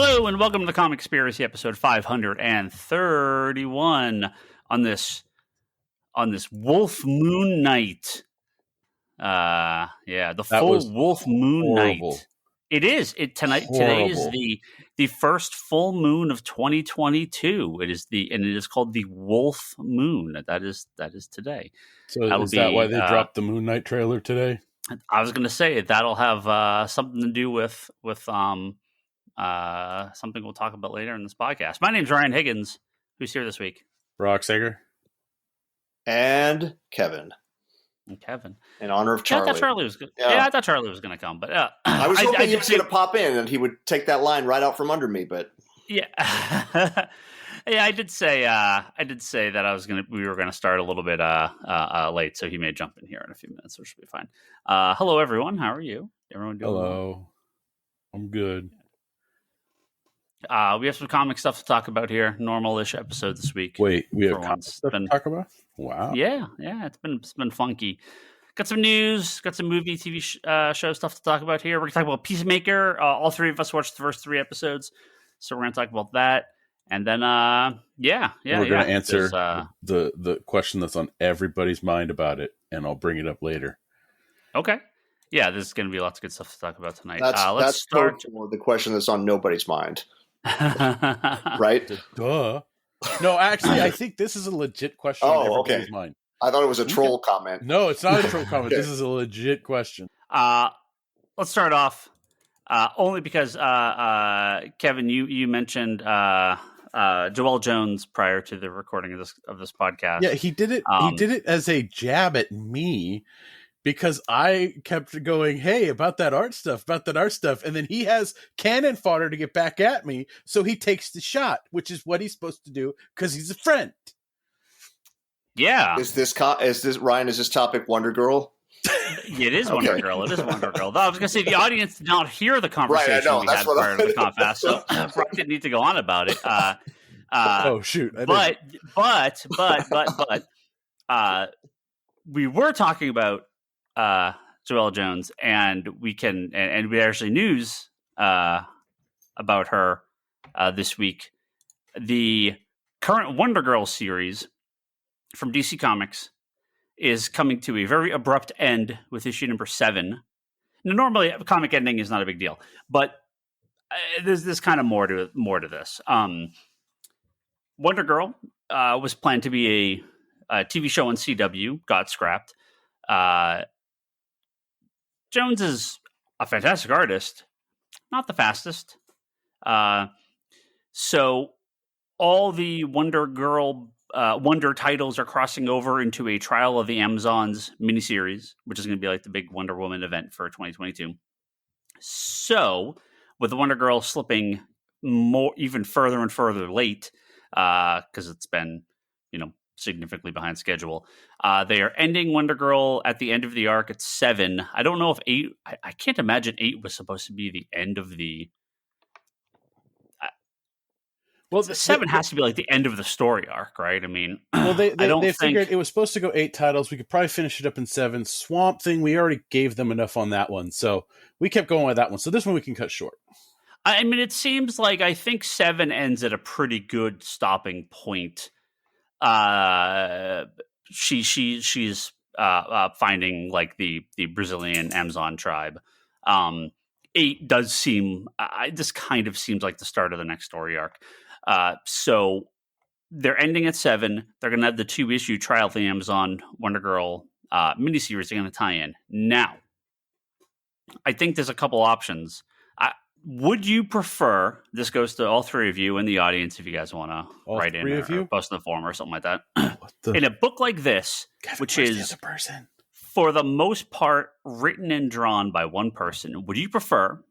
Hello and welcome to the Comic Conspiracy episode 531 on this Wolf Moon night. The full Wolf Moon night. It is. Today is the first full moon of 2022. It is called the Wolf Moon. That is today. So is that why they dropped the Moon Knight trailer today? I was going to say that'll have something to do with something we'll talk about later in this podcast. My name's Ryan Higgins. Who's here this week? Brock Sager. And Kevin. In honor of Charlie. I thought Charlie was good. Yeah, I thought Charlie was going to come, but I was hoping he was going to pop in and he would take that line right out from under me, but yeah. Yeah, I did say that we were gonna start a little bit late, so he may jump in here in a few minutes, which should be fine. Hello everyone, how are you? Everyone doing Hello. Well? I'm good. We have some comic stuff to talk about here. Normal-ish episode this week. Wait, we have comic stuff to talk about? Wow. Yeah, it's been funky. Got some news, got some movie, TV show stuff to talk about here. We're gonna talk about Peacemaker. All three of us watched the first 3 episodes, so we're gonna talk about that. And then, we're going to answer the question that's on everybody's mind about it, and I'll bring it up later. Okay. Yeah, there's going to be lots of good stuff to talk about tonight. Let's start with the question that's on nobody's mind. Right? Duh. No, actually, I think this is a legit question on everybody's mind. I thought it was a troll comment. No, it's not a troll comment. Okay. This is a legit question. Let's start off only because, Kevin, you mentioned Joel Jones prior to the recording of this podcast. Yeah, he did it. He did it as a jab at me because I kept going, "Hey, about that art stuff," and then he has cannon fodder to get back at me, so he takes the shot, which is what he's supposed to do because he's a friend. Yeah. Is this Ryan? Is this topic Wonder Girl? It is Wonder Girl. It is Wonder Girl. Though I was going to say the audience did not hear the conversation we had prior to the Confast, so Brock didn't need to go on about it. Oh shoot! But we were talking about Joelle Jones, and we actually news about her this week. The current Wonder Girl series from DC Comics is coming to a very abrupt end with issue number 7. Now, normally, a comic ending is not a big deal, but there's kind of more to this. Wonder Girl was planned to be a TV show on CW, got scrapped. Jones is a fantastic artist, not the fastest. So all the Wonder Girl Wonder titles are crossing over into a Trial of the Amazons miniseries, which is going to be like the big Wonder Woman event for 2022. So, with the Wonder Girl slipping even further and further late, because it's been, significantly behind schedule, they are ending Wonder Girl at the end of the arc at 7. I don't know if 8. I can't imagine 8 was supposed to be the end of the. Well, 7 has to be like the end of the story arc, right? I mean, well, they figured it was supposed to go 8 titles. We could probably finish it up in 7. Swamp Thing, we already gave them enough on that one, so we kept going with that one. So this one we can cut short. I mean, it seems like I think 7 ends at a pretty good stopping point. She's finding like the Brazilian Amazon tribe. 8 does seem. This kind of seems like the start of the next story arc. So they're ending at 7. They're going to have the 2-issue Trial of the Amazon Wonder Girl miniseries they're going to tie in. Now, I think there's a couple options. Would you prefer, this goes to all 3 of you in the audience if you guys want to write in or post in the forum or something like that. In a book like this, Kevin, which is for the most part written and drawn by one person, would you prefer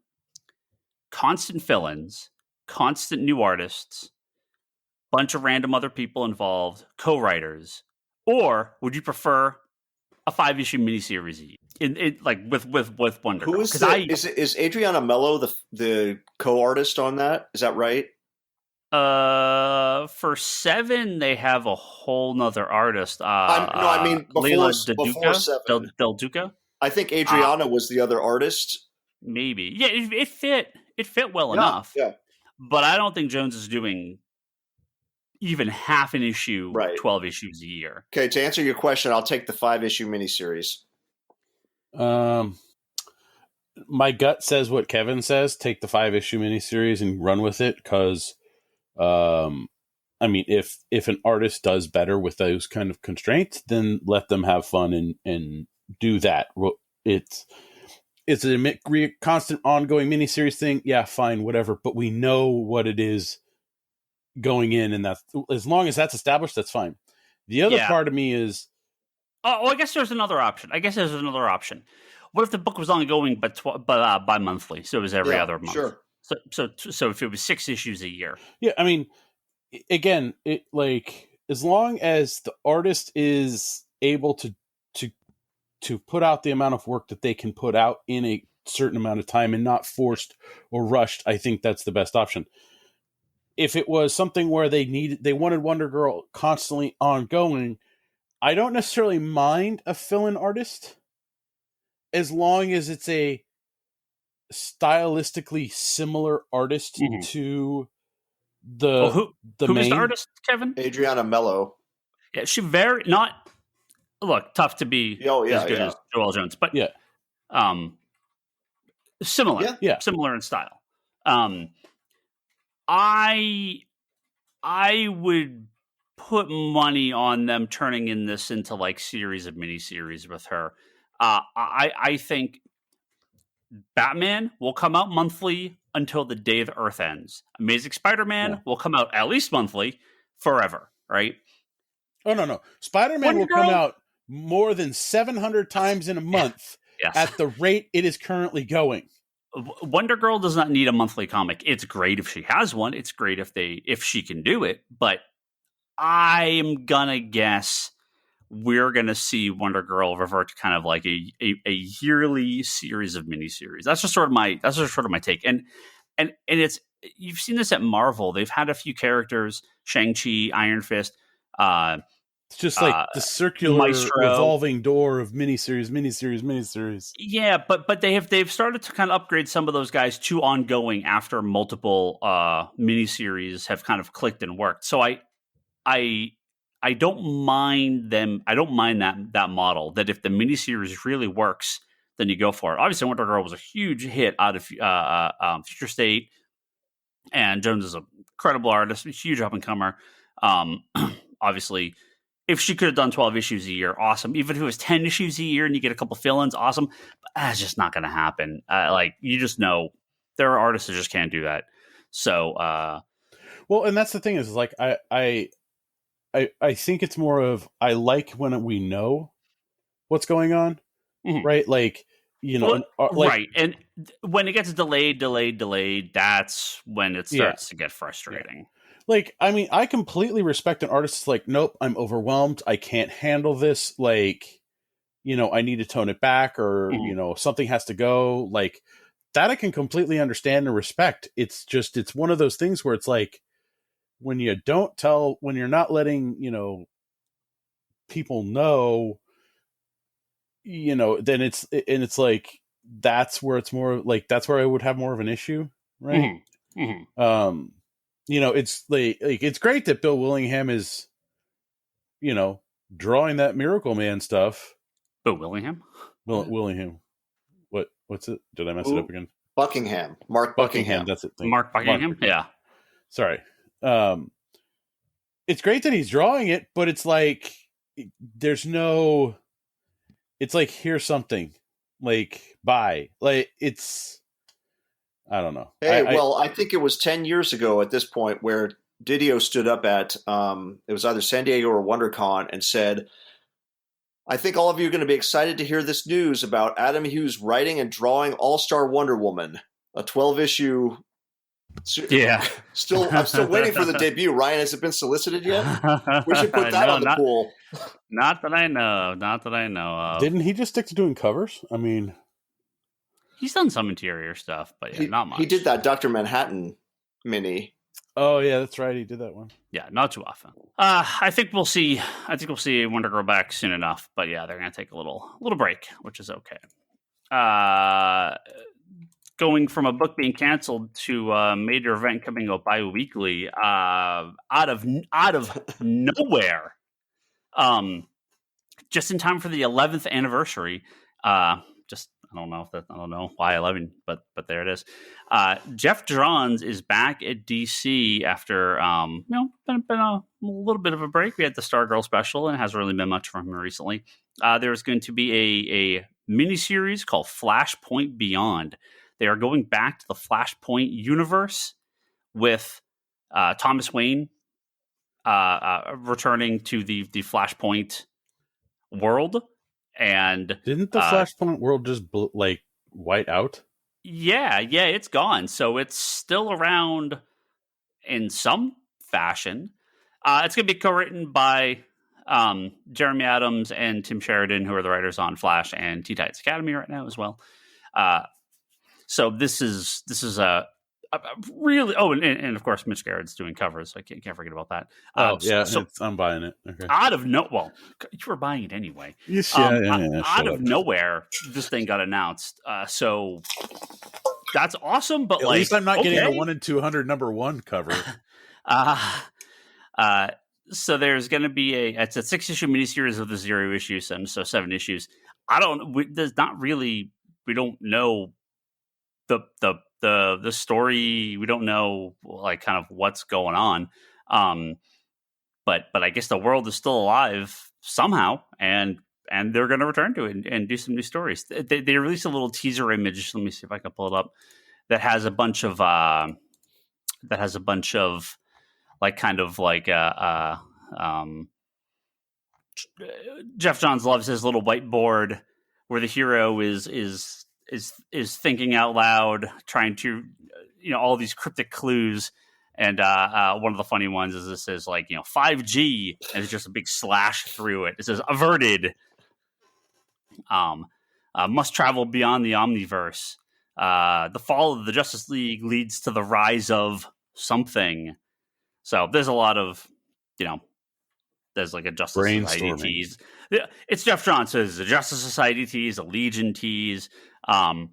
constant fill-ins, constant new artists, bunch of random other people involved, co-writers, or would you prefer a 5-issue miniseries with Wonder Girl? Is Adriana Mello the co-artist on that? Is that right? For 7, they have a whole nother artist. I mean before 7. Del Duca. I think Adriana was the other artist. Maybe, yeah. It fit well enough. Yeah. but I don't think Jones is doing even half an issue, Right. 12 issues a year. Okay, to answer your question, I'll take the 5-issue miniseries. My gut says what Kevin says. Take the 5-issue miniseries and run with it, because, I mean, if an artist does better with those kind of constraints, then let them have fun and do that. It's a constant, ongoing miniseries thing. Yeah, fine, whatever. But we know what it is going in, and that's, as long as that's established, that's fine. The other part of me is, I guess there's another option. What if the book was only going but bi-monthly, so it was every other month? Sure. So if it was 6 issues a year. Yeah, I mean, again, it, like, as long as the artist is able to put out the amount of work that they can put out in a certain amount of time and not forced or rushed, I think that's the best option. If it was something where they wanted Wonder Girl constantly ongoing, I don't necessarily mind a fill-in artist, as long as it's a stylistically similar artist to the who main. is the artist, Kevin? Adriana Mello. Yeah, she tough to be as good as Joelle Jones, but similar, similar in style. I would put money on them turning this into like series of miniseries with her. I think Batman will come out monthly until the day the Earth ends. Amazing Spider-Man will come out at least monthly forever, right? Oh, no. Spider-Man will come out more than 700 times in a month at the rate it is currently going. Wonder Girl does not need a monthly comic. It's great if she has one. It's great if she can do it. But I'm gonna guess we're gonna see Wonder Girl revert to kind of like a yearly series of miniseries. That's just sort of my take. And it's, you've seen this at Marvel. They've had a few characters, Shang-Chi, Iron Fist. It's just like the circular Maestro, revolving door of miniseries. Yeah, but they've started to kind of upgrade some of those guys to ongoing after multiple miniseries have kind of clicked and worked. So I don't mind them. I don't mind that model. That if the miniseries really works, then you go for it. Obviously, Wonder Girl was a huge hit out of Future State, and Jones is an incredible artist, a huge up and comer. Obviously, if she could have done 12 issues a year, awesome. Even if it was 10 issues a year and you get a couple fill-ins, awesome. But that's just not going to happen. Like, you just know there are artists that just can't do that. So, well, and that's the thing is, like, I think it's more of, I like when we know what's going on, right? Like, you know, right. And when it gets delayed, that's when it starts to get frustrating. Yeah. Like, I mean, I completely respect an artist like, nope, I'm overwhelmed. I can't handle this. Like, you know, I need to tone it back, or, you know, something has to go. Like, that I can completely understand and respect. It's just, it's one of those things where it's like, when you're not letting, you know, people know, you know, then it's like, that's where it's more like, that's where I would have more of an issue. Right. You know, it's like it's great that Bill Willingham is, you know, drawing that Miracle Man stuff. Bill Willingham? Willingham. What's it? Did I mess it up again? Buckingham. Mark Buckingham. That's it. Mark Buckingham? Yeah. Sorry. It's great that he's drawing it, but it's like, it's like, here's something. Like, bye. Like, it's, I don't know. Hey, I think it was 10 years ago at this point where Didio stood up at, it was either San Diego or WonderCon, and said, I think all of you are going to be excited to hear this news about Adam Hughes writing and drawing All-Star Wonder Woman, a 12-issue. Yeah. I'm still waiting for the debut. Ryan, has it been solicited yet? We should put that on the pool. Not that I know of. Didn't he just stick to doing covers? I mean, he's done some interior stuff, but not much. He did that Dr. Manhattan mini. Oh yeah, that's right. He did that one. Yeah, not too often. I think we'll see Wonder Girl back soon enough. But yeah, they're gonna take a little break, which is okay. going from a book being canceled to a major event coming out bi-weekly, out of nowhere, just in time for the 11th anniversary. I don't know why 11, but there it is. Jeff Johns is back at DC after been a little bit of a break. We had the Stargirl special, and it hasn't really been much from him recently. There's going to be a miniseries called Flashpoint Beyond. They are going back to the Flashpoint universe with Thomas Wayne returning to the Flashpoint world. And didn't the Flashpoint world just white out? Yeah, it's gone. So it's still around in some fashion. It's going to be co-written by Jeremy Adams and Tim Sheridan, who are the writers on Flash and Teen Titans Academy right now as well. So this is a really and of course Mitch Garrett's doing covers, so I can't forget about that. I'm buying it. Okay. You were buying it anyway. Out of nowhere, this thing got announced. So that's awesome. But at least I'm not getting a 1 in 200 #1 cover. So there's going to be it's a 6-issue miniseries with the 0 issues, and so 7 issues. We don't know the story. We don't know kind of what's going on. But I guess the world is still alive somehow, and they're going to return to it and do some new stories. They released a little teaser image. Let me see if I can pull it up. That has a bunch of Jeff Johns loves his little whiteboard where the hero is thinking out loud, trying to, all these cryptic clues. And one of the funny ones is this says 5G, and it's just a big slash through it. It says averted. Must travel beyond the Omniverse. The fall of the Justice League leads to the rise of something. So there's a lot of, there's a Justice Society tease. It's Jeff Johns, so there's a Justice Society tease, a Legion tease. A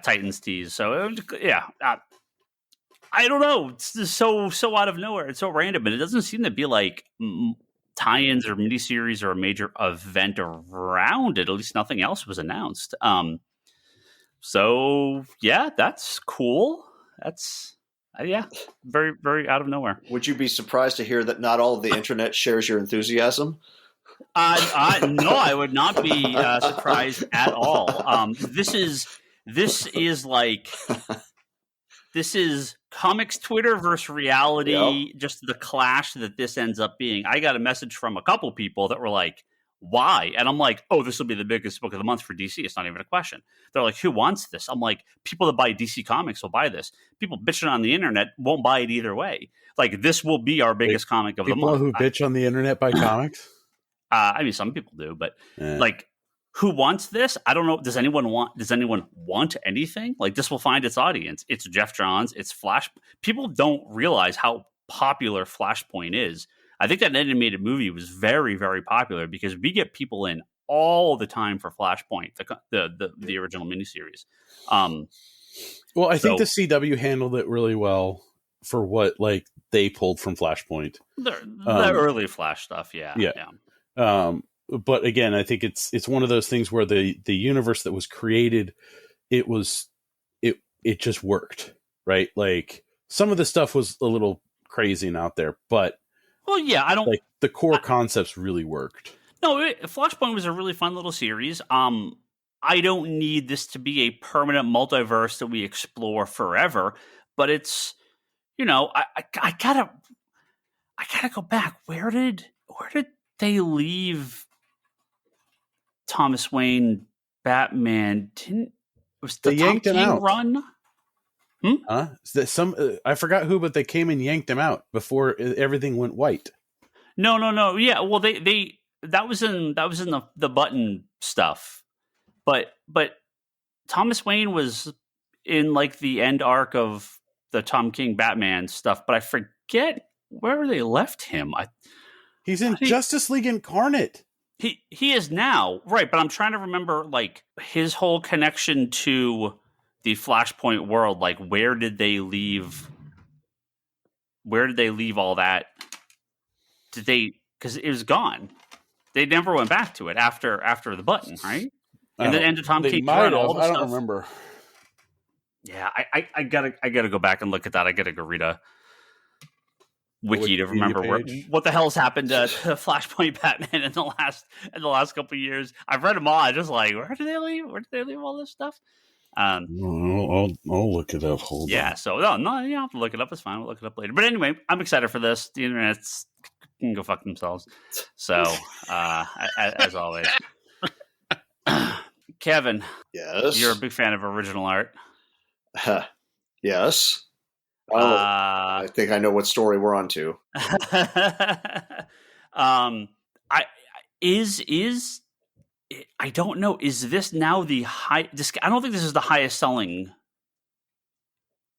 Titans tease. So I don't know. It's just so out of nowhere. It's so random, but it doesn't seem to be tie-ins or miniseries or a major event around it. At least nothing else was announced. That's cool. That's very, very out of nowhere. Would you be surprised to hear that not all of the internet shares your enthusiasm? No, I would not be surprised at all. This is comics Twitter versus reality. Yep. Just the clash that this ends up being. I got a message from a couple people that were like, "Why?" And I'm like, "Oh, this will be the biggest book of the month for DC. It's not even a question." They're like, "Who wants this?" I'm like, "People that buy DC Comics will buy this. People bitching on the internet won't buy it either way. This will be our biggest comic of the month." People who bitch on the internet buy comics? Some people do, but who wants this? I don't know. Does anyone want anything? This will find its audience. It's Jeff Johns. It's Flash. People don't realize how popular Flashpoint is. I think that animated movie was very, very popular because we get people in all the time for Flashpoint, the original miniseries. Well, I think the CW handled it really well for what they pulled from Flashpoint. The early Flash stuff, yeah. But again, I think it's one of those things where the universe that was created, it just worked, right? Some of the stuff was a little crazy and out there, but the core concepts really worked. No, Flashpoint was a really fun little series. I don't need this to be a permanent multiverse that we explore forever, but it's, I gotta go back. Where did they leave Thomas Wayne Batman? Was the Tom King run? I forgot who, but they came and yanked him out before everything went white. No. Yeah, well, they that was in the Button stuff, but Thomas Wayne was in the end arc of the Tom King Batman stuff, but I forget where they left him. He's in Justice League Incarnate. He is now, right, but I'm trying to remember like his whole connection to the Flashpoint world. Like, where did they leave all that? Because it was gone. They never went back to it after the button, right? And the end of Tom King Run, all the stuff. I don't remember. Yeah, I gotta go back and look at that. I gotta go read a wiki to remember what the hell's happened to Flashpoint Batman in the last couple of years. I've read them all. I just like, where did they leave all this stuff? I'll look it up. Hold on. So no, you don't have to look it up. It's fine. We'll look it up later. But anyway, I'm excited for this. The internet's can go fuck themselves. So as always, Kevin. Yes, you're a big fan of original art. Yes. I think I know what story we're on to. I don't know. Is this now the high? I don't think this is the highest selling.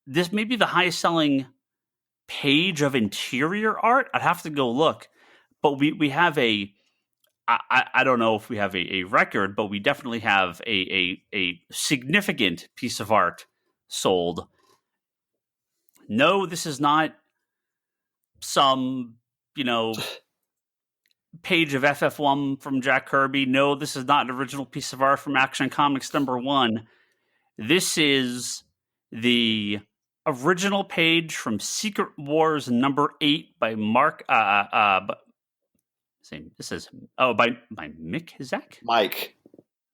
This may be the highest selling page of interior art. I'd have to go look, but we have a. I don't know if we have a record, but we definitely have a significant piece of art sold. No, this is not some, page of FF1 from Jack Kirby. No, this is not an original piece of art from Action Comics #1. This is the original page from Secret Wars #8 by Mark. This is by Mick Zek? Mike.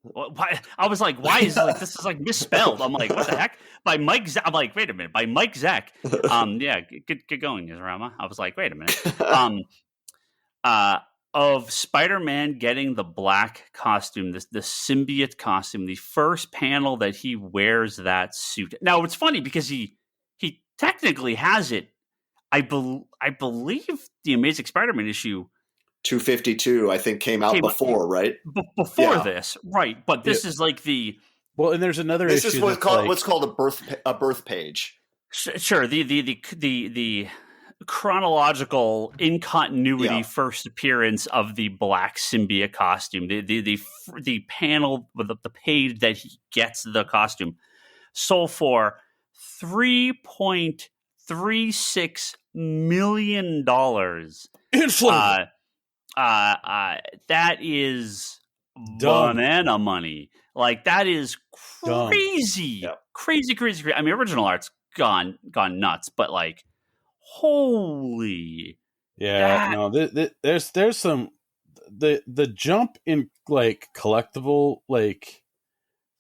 Why? I was like, why is this is like misspelled? I'm like, what the heck? By Mike Zek. I'm like, wait a minute. By Mike Zek. Yeah, get going, Israma. I was like, wait a minute. Of Spider-Man getting the black costume, the symbiote costume, the first panel that he wears that suit. Now it's funny because he technically has it. I believe the Amazing Spider-Man issue 252, I think, came out before, right? Before this, right? But this is like the and there's another this issue. This is what's called a birth page. Sure, the chronological in continuity first appearance of the black symbiote costume. The panel with the page that he gets the costume sold for $3.36 million. That is banana money. Like, that is crazy. Crazy. I mean, original art's gone nuts, but like, holy. Yeah, there's some the jump in like collectible like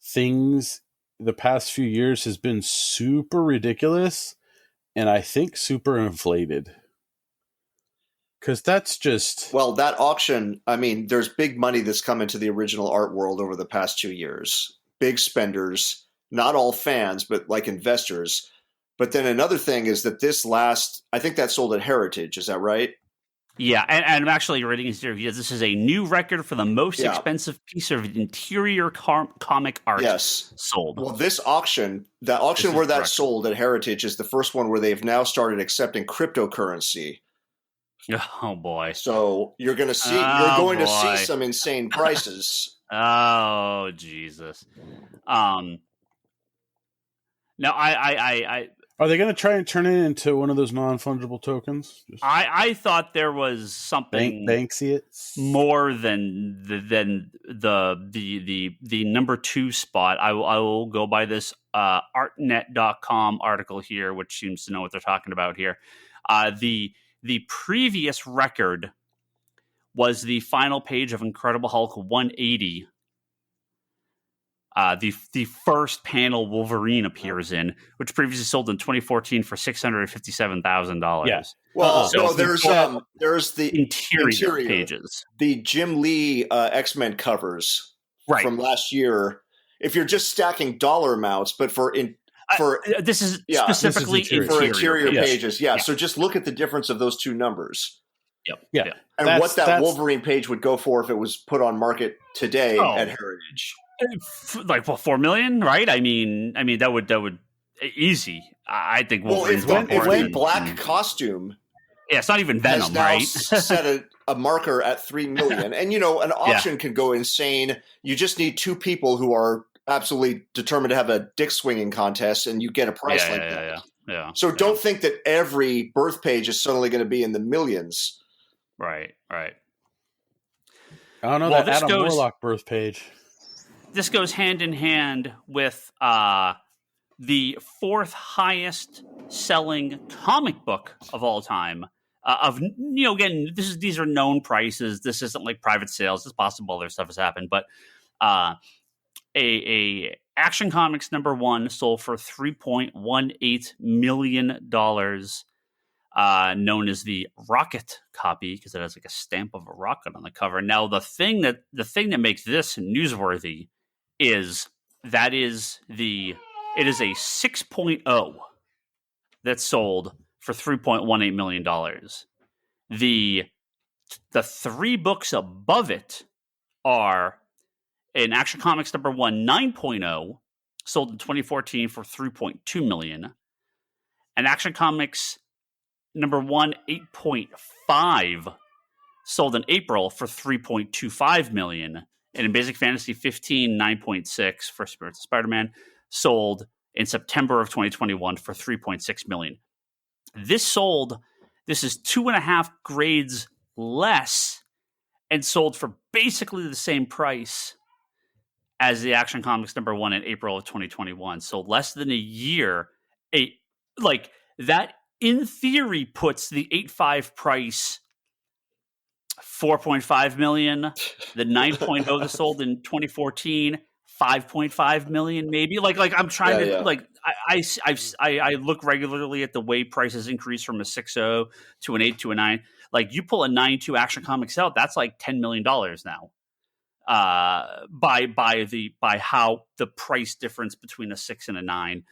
things the past few years has been super ridiculous, and I think super inflated. Because that's just... Well, that auction, I mean, there's big money that's come into the original art world over the past 2 years. Big spenders, not all fans, but like investors. But then another thing is that I think that sold at Heritage, is that right? Yeah, and I'm actually reading his review. This is a new record for the most expensive piece of interior comic art sold. Well, the auction where that sold at Heritage is the first one where they've now started accepting cryptocurrency. Oh boy! So you're going to see some insane prices. Oh Jesus! Now I are they going to try and turn it into one of those non-fungible tokens? I thought there was something Banksy more than the #2 spot. I will go by this artnet.com article here, which seems to know what they're talking about here. The previous record was the final page of Incredible Hulk 180. The first panel Wolverine appears in, which previously sold in 2014 for $657,000. Yeah. Well, there's the interior pages, the Jim Lee X-Men covers from last year. If you're just stacking dollar amounts, but this is specifically for interior pages. Yeah. So just look at the difference of those two numbers. Yep. Yeah. And what that Wolverine page would go for if it was put on market today at Heritage. Like 4 million, right? I mean that would easy. I think Wolverine's if the black costume. Yeah, it's not even Venom, right? a marker at 3 million. And, an auction can go insane. You just need two people who are absolutely determined to have a dick swinging contest, and you get a price that. Yeah. So don't think that every birth page is suddenly going to be in the millions. Right. I don't know that Adam Warlock birth page. This goes hand in hand with the fourth highest selling comic book of all time. Again, these are known prices. This isn't like private sales. It's possible other stuff has happened, but a Action Comics #1 sold for $3.18 million, known as the Rocket copy, because it has like a stamp of a rocket on the cover. Now, the thing that makes this newsworthy is it is a 6.0 that sold for $3.18 million. The three books above it are in Action Comics #1 9.0, sold in 2014 for $3.2 million. And Action Comics #1 8.5 sold in April for $3.25 million. And in Basic Fantasy 15 9.6 for Spirits of Spider-Man sold in September of 2021 for $3.6 million. This is 2.5 grades less and sold for basically the same price as the Action Comics #1 in April of 2021. So less than a year. That in theory puts the 8.5 price $4.5 million. The 9.0 that sold in 2014, $5.5 million maybe. I'm trying to I look regularly at the way prices increase from a 6.0 to an 8 to a 9. Like, you pull a 9.2 Action Comics out, that's like $10 million now. By how the price difference between a 6 and a 9.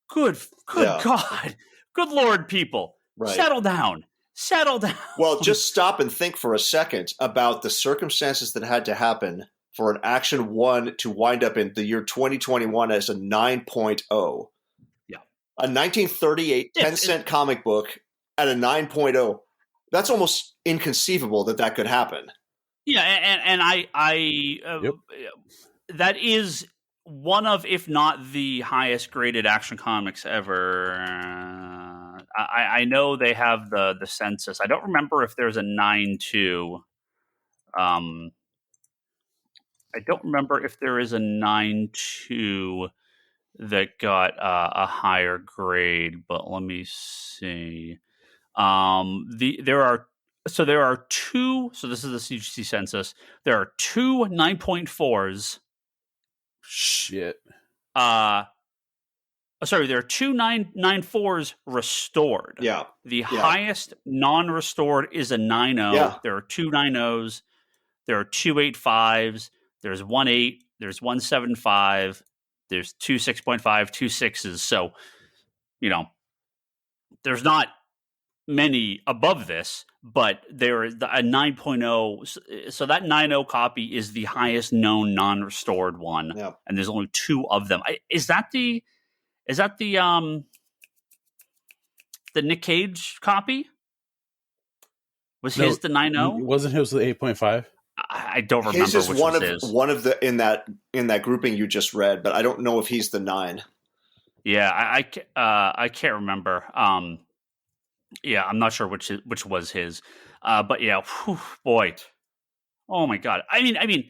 Good God. Good Lord, people. Right. Settle down. Well, just stop and think for a second about the circumstances that had to happen for an Action 1 to wind up in the year 2021 as a 9.0. Yeah. A 1938 10-cent comic book at a 9.0. That's almost inconceivable that could happen. Yeah, and that is one of, if not the highest graded Action Comics ever. I know they have the census. I don't remember if there's a 9.2. I don't remember if there is a 9.2 that got a higher grade, but let me see. There are two. So this is the Cgc Census. There are two 9.4s. Shit. Sorry, there are two 9.4s restored. Yeah. The highest non-restored is a 9.0. Yeah. There are two 9.0s. There are two 8.5s. There's 1.8. There's 1.75. There's two 6.5, two 6s. So, there's not many above this, but there is a 9.0. So that 9.0 copy is the highest known non-restored one. Yeah. And there's only two of them. Is that the Nick Cage copy? Was his the 9.0? Wasn't his the 8.5? I don't remember. His is which one was of his. One of the in that grouping you just read, but I don't know if he's the 9. Yeah, I can't remember. Yeah, I'm not sure which was his. But yeah, boy, oh my God. I mean,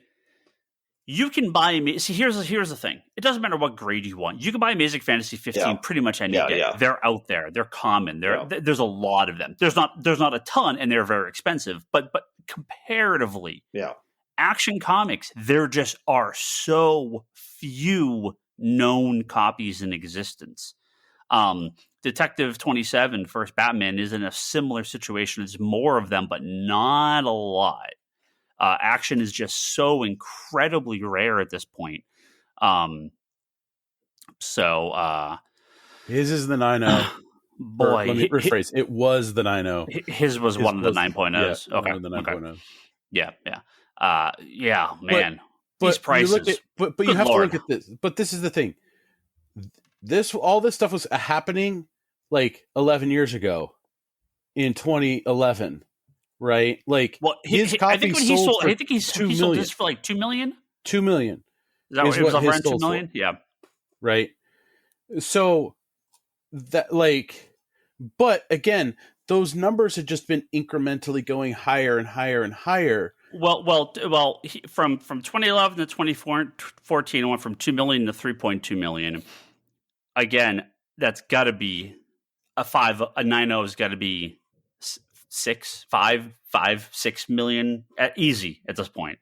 you can buy me. See, here's the thing. It doesn't matter what grade you want. You can buy Amazing Fantasy 15 pretty much any day. Yeah. They're out there. They're common. There's a lot of them. There's not a ton, and they're very expensive. But comparatively, Action Comics, there just are so few known copies in existence. Detective 27, First Batman, is in a similar situation. There's more of them, but not a lot. Action is just so incredibly rare at this point. His is the 9.0. Boy, let me rephrase. It was the 9.0. His was one of the 9.0s. Yeah, okay. One of the 9.0s. Yeah. Yeah, man. But these prices. But you have to look at this. But this is the thing. All this stuff was happening like 11 years ago in 2011. right? Like Well, his I think copy when he sold sold, for I think he sold this for like 2 million. 2 million Is that is it was what his around 2 sold million? for, Yeah. right? So that like, but again, those numbers had just been incrementally going higher and higher and higher. From 2011 to 2014, it went from 2 million to 3.2 million. Again, that's got to be a 9.0 has got to be 6 million easy at this point.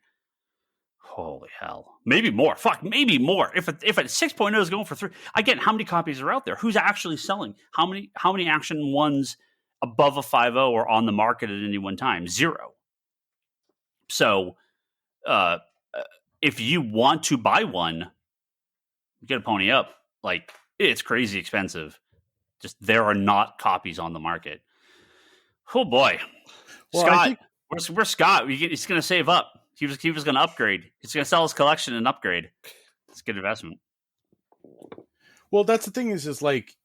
Holy hell. Maybe more. Fuck, maybe more. If a 6.0 is going for 3, again, how many copies are out there? Who's actually selling? How many Action ones above a 5.0 are on the market at any one time? 0. So, if you want to buy one, you got to pony up. Like, it's crazy expensive. Just there are not copies on the market. Oh boy, Well, Scott, where's Scott? He's going to save up. He was going to upgrade. He's going to sell his collection and upgrade. It's a good investment. Well, that's the thing is like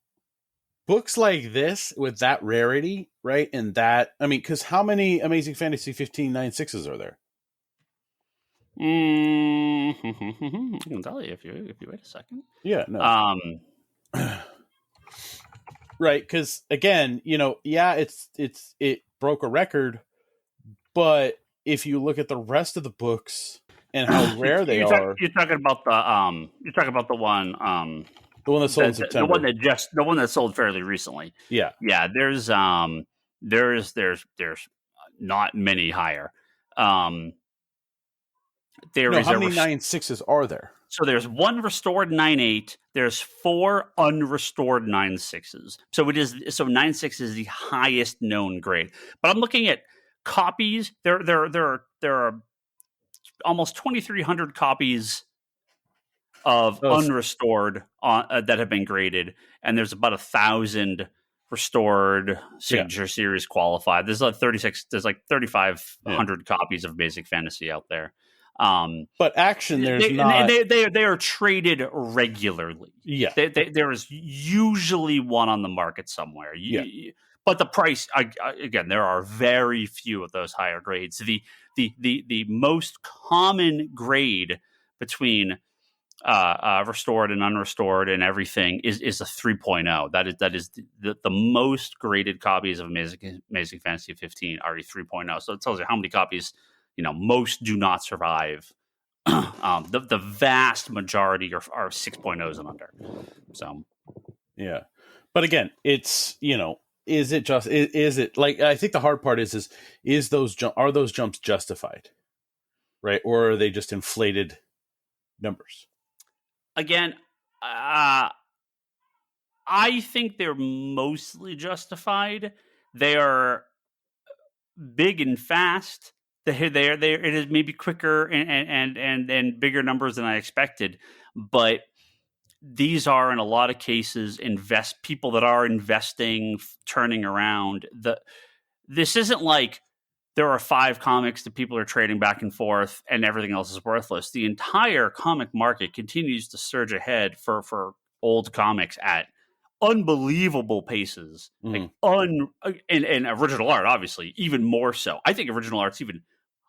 books like this with that rarity, right? And that, I mean, because how many Amazing Fantasy 15 9/6s are there? I can tell you if you wait a second. Yeah, no. Right, because again, it broke a record, but if you look at the rest of the books and how rare they are, you're talking about the one the one that sold in September, the one that sold fairly recently. Yeah. There's not many higher. How many 9/6s are there? So there's one restored 9.8. There's 4 unrestored 9.6s. So 9.6 is the highest known grade. But I'm looking at copies. There are almost 2,300 copies of unrestored that have been graded, and there's about 1,000 restored Signature Series qualified. There's like 3,500 copies of Basic Fantasy out there. But Action, they are traded regularly. Yeah, there is usually one on the market somewhere. But the price, again, there are very few of those higher grades. The most common grade between restored and unrestored and everything is a 3.0. That is the most graded copies of Amazing Fantasy 15 are a 3.0. So it tells you how many copies. Most do not survive. The vast majority are 6.0s and under. So, yeah. But again, it's, is it like, I think the hard part is are those jumps justified? Right. Or are they just inflated numbers? Again, I think they're mostly justified. They are big and fast. It is maybe quicker and bigger numbers than I expected, but these are in a lot of cases people that are investing, turning around. This isn't like there are 5 comics that people are trading back and forth and everything else is worthless. The entire comic market continues to surge ahead for old comics at unbelievable paces, and original art, obviously, even more so. I think original art's even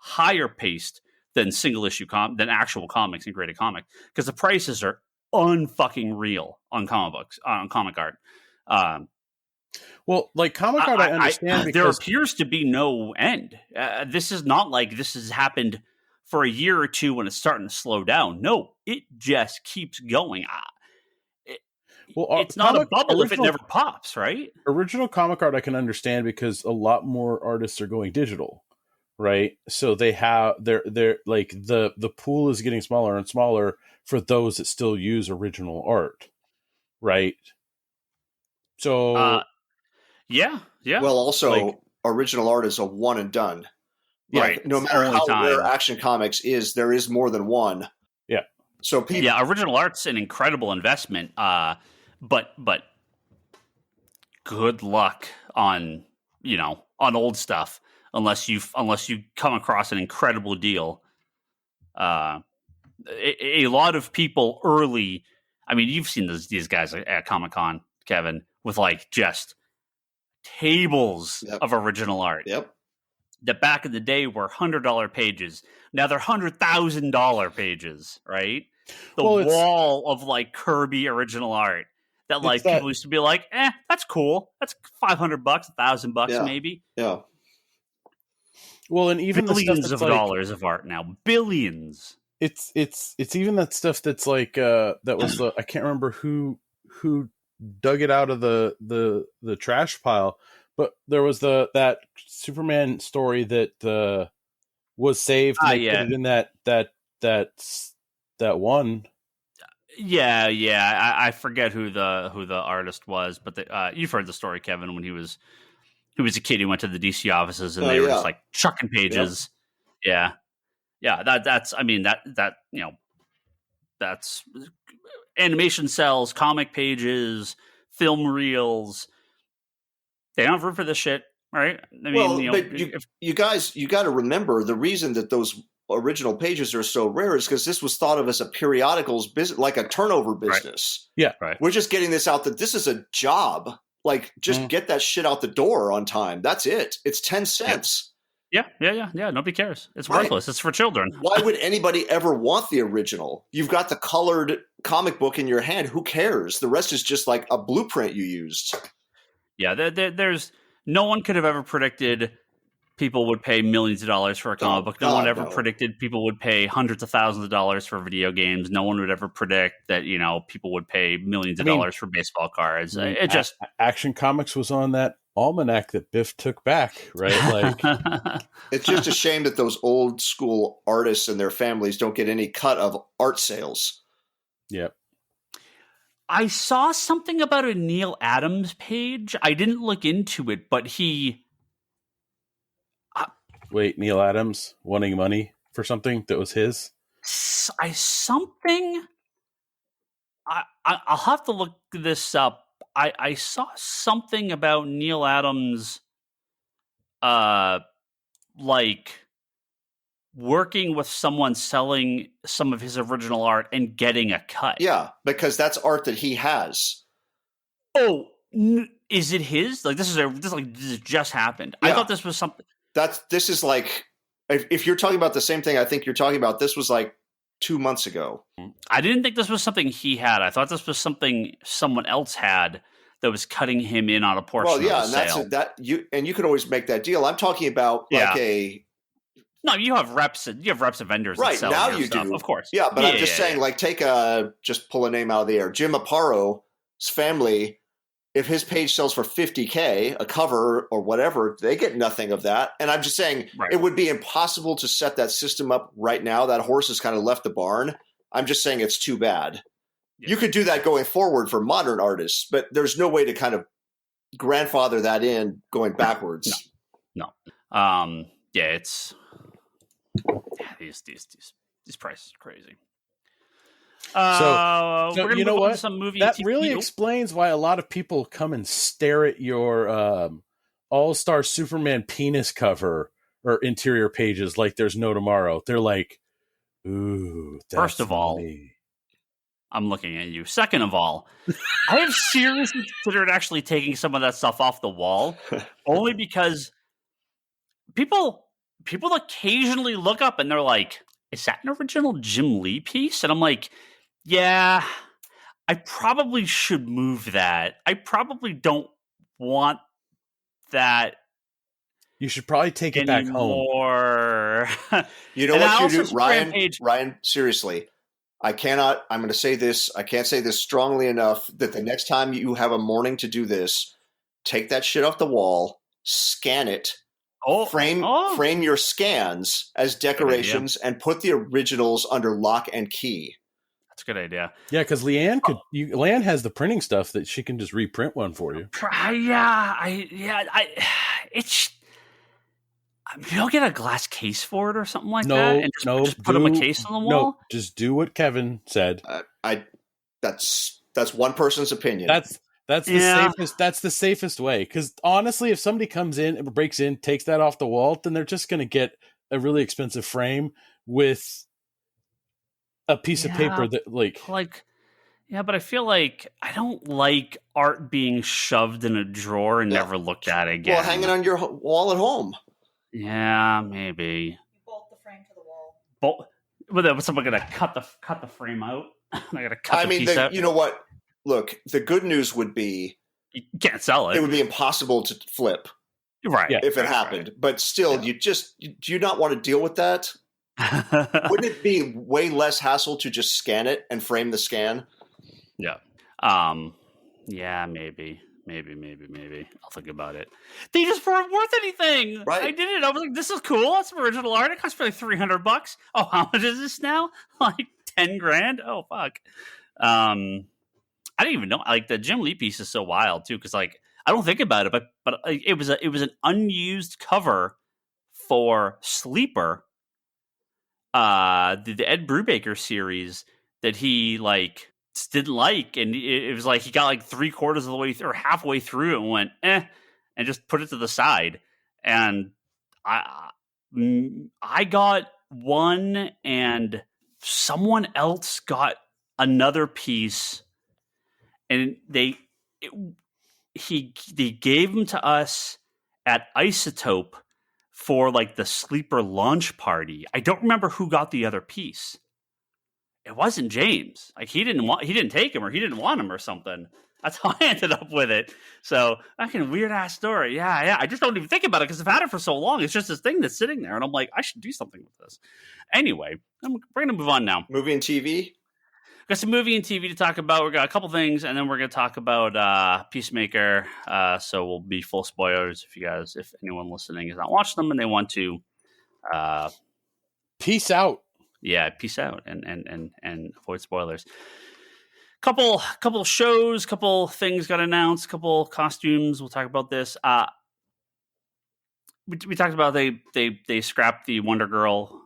higher paced than single issue than actual comics and graded comic, because the prices are unfucking real on comic books, on comic art. Well, like comic art, I understand because there appears to be no end. This is not like this has happened for a year or two when it's starting to slow down. No, it just keeps going. It's not a bubble if it never pops, right? Original comic art I can understand because a lot more artists are going digital, right? So they have they're like the pool is getting smaller and smaller for those that still use original art, right? So yeah. Well, also original art is a one and done. Right. No matter how rare Action Comics is, there is more than one. Yeah. So people, original art's an incredible investment. But good luck on old stuff unless you come across an incredible deal. A lot of people early. I mean, you've seen these guys at Comic-Con, Kevin, with like just tables of original art. Yep. that back in the day were $100 pages. Now they're $100,000 pages, right? The wall of like Kirby original art that like people used to be like, that's cool. That's $500, $1,000 maybe. Yeah. Well, and even billions the of dollars of art now, billions. It's even that stuff that's like that was I can't remember who dug it out of the trash pile, but there was that Superman story that was saved. And they put it in that one. Yeah. I forget who the artist was, but you've heard the story, Kevin, when he was a kid. He went to the DC offices and they were just like chucking pages. Yep. Yeah. That's that's animation cells, comic pages, film reels. They don't have room for this shit, right? I mean, you guys, you got to remember the reason that those original pages are so rare is because this was thought of as a periodicals business, like a turnover business. Right. Yeah, right. We're just getting this out that this is a job. Like, just get that shit out the door on time. That's it. It's 10 cents. Yeah. Nobody cares. It's worthless. It's for children. Why would anybody ever want the original? You've got the colored comic book in your hand. Who cares? The rest is just like a blueprint you used. Yeah, there's no one could have ever predicted people would pay millions of dollars for a comic book. No one ever predicted people would pay hundreds of thousands of dollars for video games. No one would ever predict that, people would pay millions of dollars for baseball cards. Action Comics was on that almanac that Biff took back, right? Like, it's just a shame that those old school artists and their families don't get any cut of art sales. Yep. I saw something about a Neil Adams page. I didn't look into it, but he... Wait, Neil Adams wanting money for something that was his? I'll have to look this up. I saw something about Neil Adams, working with someone selling some of his original art and getting a cut. Yeah, because that's art that he has. Oh, is it his? Like this just happened. Yeah. I thought this was something. This is like, if you're talking about the same thing I think you're talking about, this was like 2 months ago. I didn't think this was something he had. I thought this was something someone else had that was cutting him in on a portion of the sale. And you could always make that deal. I'm talking about No, you have reps of vendors right, that sell now your you stuff, do. Of course. Yeah, but I'm just saying, like, just pull a name out of the air. Jim Apparo's family, if his page sells for $50K, a cover or whatever, they get nothing of that. And I'm just saying It would be impossible to set that system up right now. That horse has kind of left the barn. I'm just saying it's too bad. Yeah. You could do that going forward for modern artists, but there's no way to kind of grandfather that in going backwards. No. It's these prices are crazy. So we're you know what? Some movie that really explains why a lot of people come and stare at your All-Star Superman penis cover or interior pages like there's no tomorrow. They're like, ooh. That's First of all, I'm looking at you. Second of all, I have seriously considered actually taking some of that stuff off the wall, only because people occasionally look up and they're like, is that an original Jim Lee piece? And I'm like, yeah, I probably should move that. I probably don't want that. You should probably take it back home. You know what you do, Ryan, seriously. I'm going to say this. I can't say this strongly enough that the next time you have a morning to do this, take that shit off the wall, scan it, frame your scans as decorations, and put the originals under lock and key. That's a good idea. Yeah, because Leanne Leanne has the printing stuff that she can just reprint one for you. Maybe I'll get a glass case for it or something like that, and just put them a case on the wall. No, just do what Kevin said. That's one person's opinion. That's the safest. That's the safest way. Because honestly, if somebody comes in and breaks in, takes that off the wall, then they're just going to get a really expensive frame with a piece of paper that Yeah, but I feel like I don't like art being shoved in a drawer and never looked at again. Well, hang it on your wall at home. Yeah, maybe. You bolt the frame to the wall. Well, was someone gonna cut the frame out? I gotta cut the piece out. You know what? Look, the good news would be You can't sell it. It would be impossible to flip, right? If it happened. Right. But still, do you not want to deal with that? Wouldn't it be way less hassle to just scan it and frame the scan? Yeah. Yeah, maybe. I'll think about it. They just weren't worth anything. Right. I did it. I was like, this is cool. That's some original art. It costs for like $300. Oh, how much is this now? Like $10,000? Oh, fuck. I didn't even know. Like the Jim Lee piece is so wild too, because like I don't think about it, but it was an unused cover for Sleeper, the Ed Brubaker series that he like didn't like, and it was like he got like 3/4 of the way or halfway through it and went and just put it to the side. And I got one, and someone else got another piece, and they gave them to us at Isotope for like the Sleeper launch party. I don't remember who got the other piece. It wasn't James. Like he didn't take him, or he didn't want him or something. That's how I ended up with it. So fucking weird ass story. Yeah. I just don't even think about it because I've had it for so long. It's just this thing that's sitting there, and I'm like, I should do something with this. Anyway, we're gonna move on now. Movie and TV. Got some movie and TV to talk about. We got a couple things, and then we're going to talk about Peacemaker. So we'll be full spoilers if anyone listening has not watched them and they want to. Peace out. Yeah, peace out and avoid spoilers. Couple shows, couple things got announced, couple costumes. We'll talk about this. We talked about they scrapped the Wonder Girl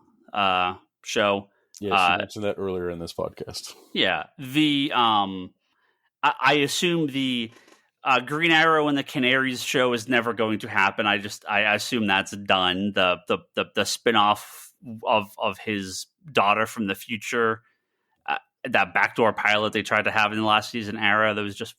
show. Yeah, she mentioned that earlier in this podcast. Yeah, I assume the Green Arrow and the Canaries show is never going to happen. I assume that's done. The spinoff of his daughter from the future, that backdoor pilot they tried to have in the last season era, that was just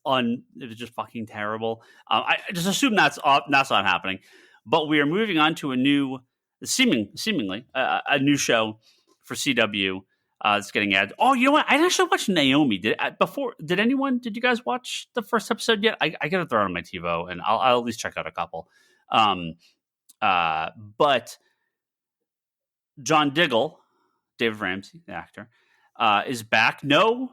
it was just fucking terrible. I just assume that's not happening. But we are moving on to a new, seemingly a new show for CW. It's getting added. Oh, you know what? I actually watched Naomi. Did you guys watch the first episode yet? I gotta throw it on my TiVo, and I'll at least check out a couple. But John Diggle, David Ramsey, the actor, is back. No,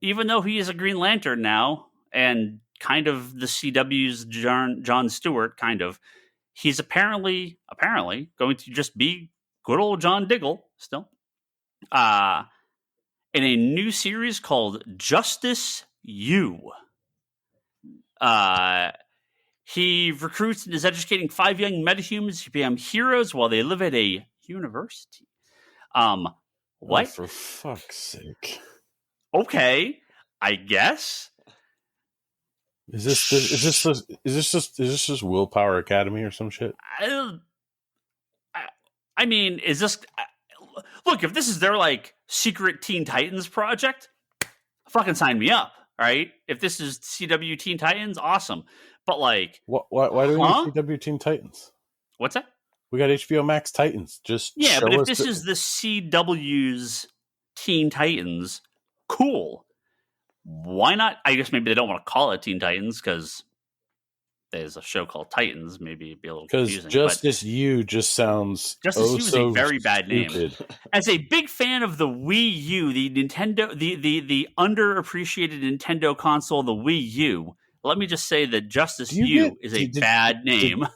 even though he is a Green Lantern now, and kind of the CW's John Stewart, kind of, he's apparently going to just be good old John Diggle still. In a new series called Justice U. He recruits and is educating 5 young metahumans to become heroes while they live at a university. What? Oh, for fuck's sake. Okay, I guess. Is this just Willpower Academy or some shit? I mean, is this... Look, if this is their, like, secret Teen Titans project, fucking sign me up, right? If this is CW Teen Titans, awesome. But, like... Why do we need CW Teen Titans? What's that? We got HBO Max Titans. Yeah, but if this is the CW's Teen Titans, cool. Why not? I guess maybe they don't want to call it Teen Titans because there's a show called Titans. Maybe it'd be a little confusing. Because Justice U just sounds Justice U is a very bad name. Stupid. As a big fan of the Wii U, the Nintendo, the underappreciated Nintendo console, the Wii U, let me just say that Justice U is a bad name.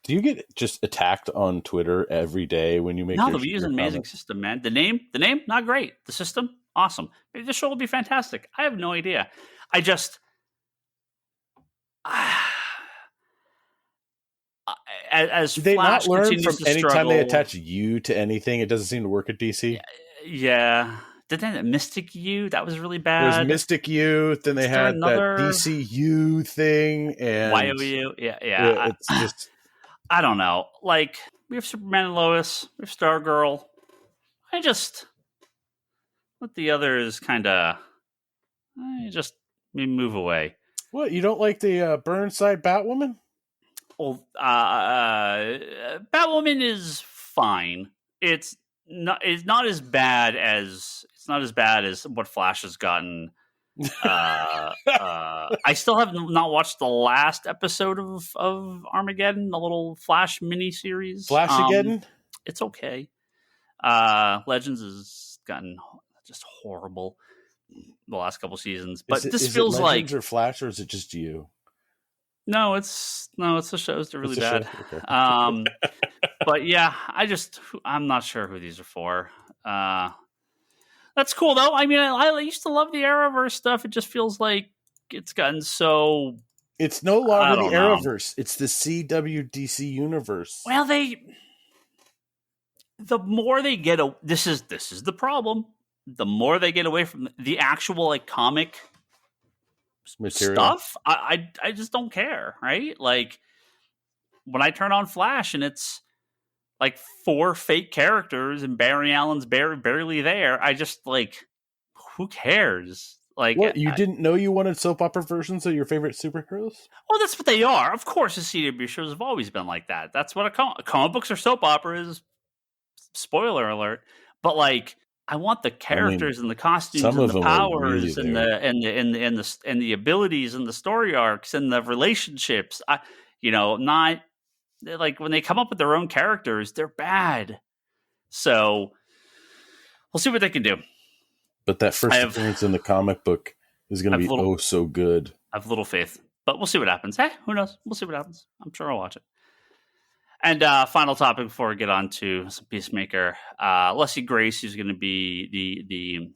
Do you get just attacked on Twitter every day when you make? No, the Wii is an amazing system, man. The name, not great. The system, awesome. Maybe the show will be fantastic. I have no idea. I just, as do they Flash not learn from any struggle, time they attach U to anything? It doesn't seem to work at DC. Yeah. Did they have Mystic U? That was really bad. There's Mystic U. Then they had that DCU thing and YOU. Yeah. It's just. I don't know. Like, we have Superman and Lois. We have Stargirl. I just let the others kind of maybe move away. What? You don't like the Burnside Batwoman? Well, Batwoman is fine. It's not as bad as what Flash has gotten. I still have not watched the last episode of Armageddon, the little Flash mini series. Flashageddon? It's okay. Legends has gotten just horrible the last couple seasons, but this feels like Legends or Flash, or is it just you? No, it's the shows. They're really bad. Okay. But yeah, I'm not sure who these are for. That's cool though. I mean, I used to love the Arrowverse stuff. It just feels like it's gotten so. It's no longer the Arrowverse. It's the CWDC universe. Well, the more they get, this is the problem. The more they get away from the actual like comic material stuff, I just don't care, right? Like when I turn on Flash and it's like 4 fake characters and Barry Allen's barely there, I just like, who cares? Like, what, you didn't know you wanted soap opera versions of your favorite superheroes? Well, that's what they are. Of course, the CW shows have always been like that. That's what comic books are soap operas. Spoiler alert. But like, I want the characters and the costumes and the powers and the abilities and the story arcs and the relationships. Not like when they come up with their own characters, they're bad. So we'll see what they can do. But that first appearance in the comic book is going to be so good. I have little faith, but we'll see what happens. Hey, who knows? We'll see what happens. I'm sure I'll watch it. And final topic before we get on to some Peacemaker. Leslie Grace, who's going to be the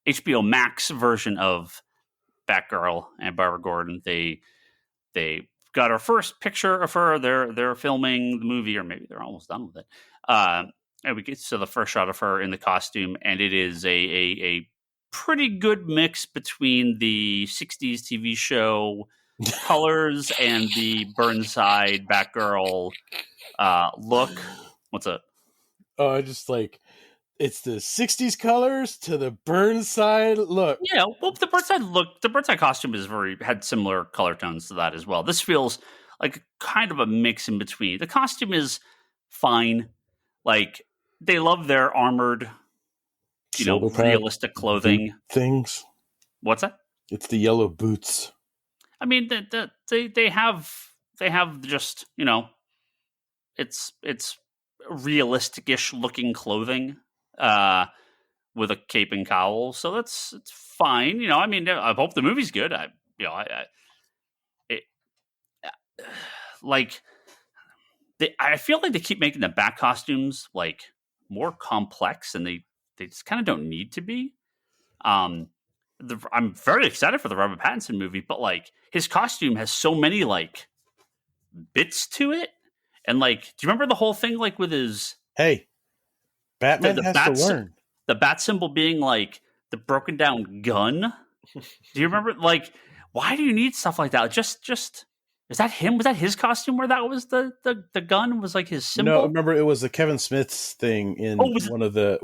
HBO Max version of Batgirl and Barbara Gordon. They got our first picture of her. They're filming the movie, or maybe they're almost done with it. And we get to the first shot of her in the costume, and it is a pretty good mix between the 60s TV show colors and the Burnside Batgirl look. What's up? Oh, I just like, it's the 60s colors to the Burnside look. Yeah, well, the Burnside costume had similar color tones to that as well. This feels like kind of a mix in between. The costume is fine. Like, they love their armored, realistic clothing things. What's that? It's the yellow boots. I mean, they have just, it's realistic-ish looking clothing with a cape and cowl, so it's fine. I mean, I hope the movie's good. I feel like they keep making the Bat costumes like more complex, and they just kind of don't need to be. I'm very excited for the Robert Pattinson movie, but like his costume has so many like bits to it, and like, do you remember the whole thing like with his Batman has to learn the bat symbol being like the broken down gun? Do you remember? Like, why do you need stuff like that? Just is that him? Was that his costume where that was the gun was like his symbol? No, remember it was the Kevin Smith's thing in one of the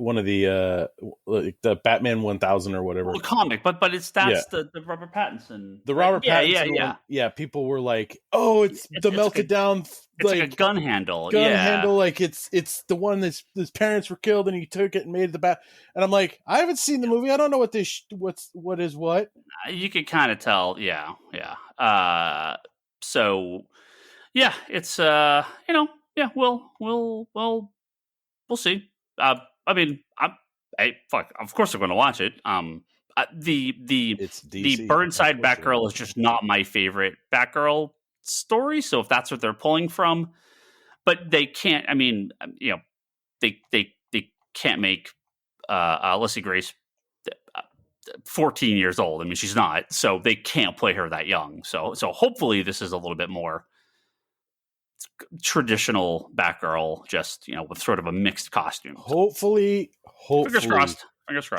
Batman 1000 or whatever comic, but that's the Robert Pattinson. The Robert Pattinson one. Yeah, people were like, "Oh, it's melted down. It's like a gun handle. Handle, like it's the one that his parents were killed, and he took it and made the bat." And I'm like, I haven't seen the movie. I don't know what this what is what. You can kind of tell. Yeah. So, yeah, it's we'll see. I mean, of course I'm going to watch it. The Burnside Batgirl is just not my favorite Batgirl story. So if that's what they're pulling from, but they can't. I mean, they can't make Leslie Grace 14 years old. I mean, she's not, so they can't play her that young. So hopefully this is a little bit more traditional Batgirl, just, with sort of a mixed costume. Hopefully Fingers crossed.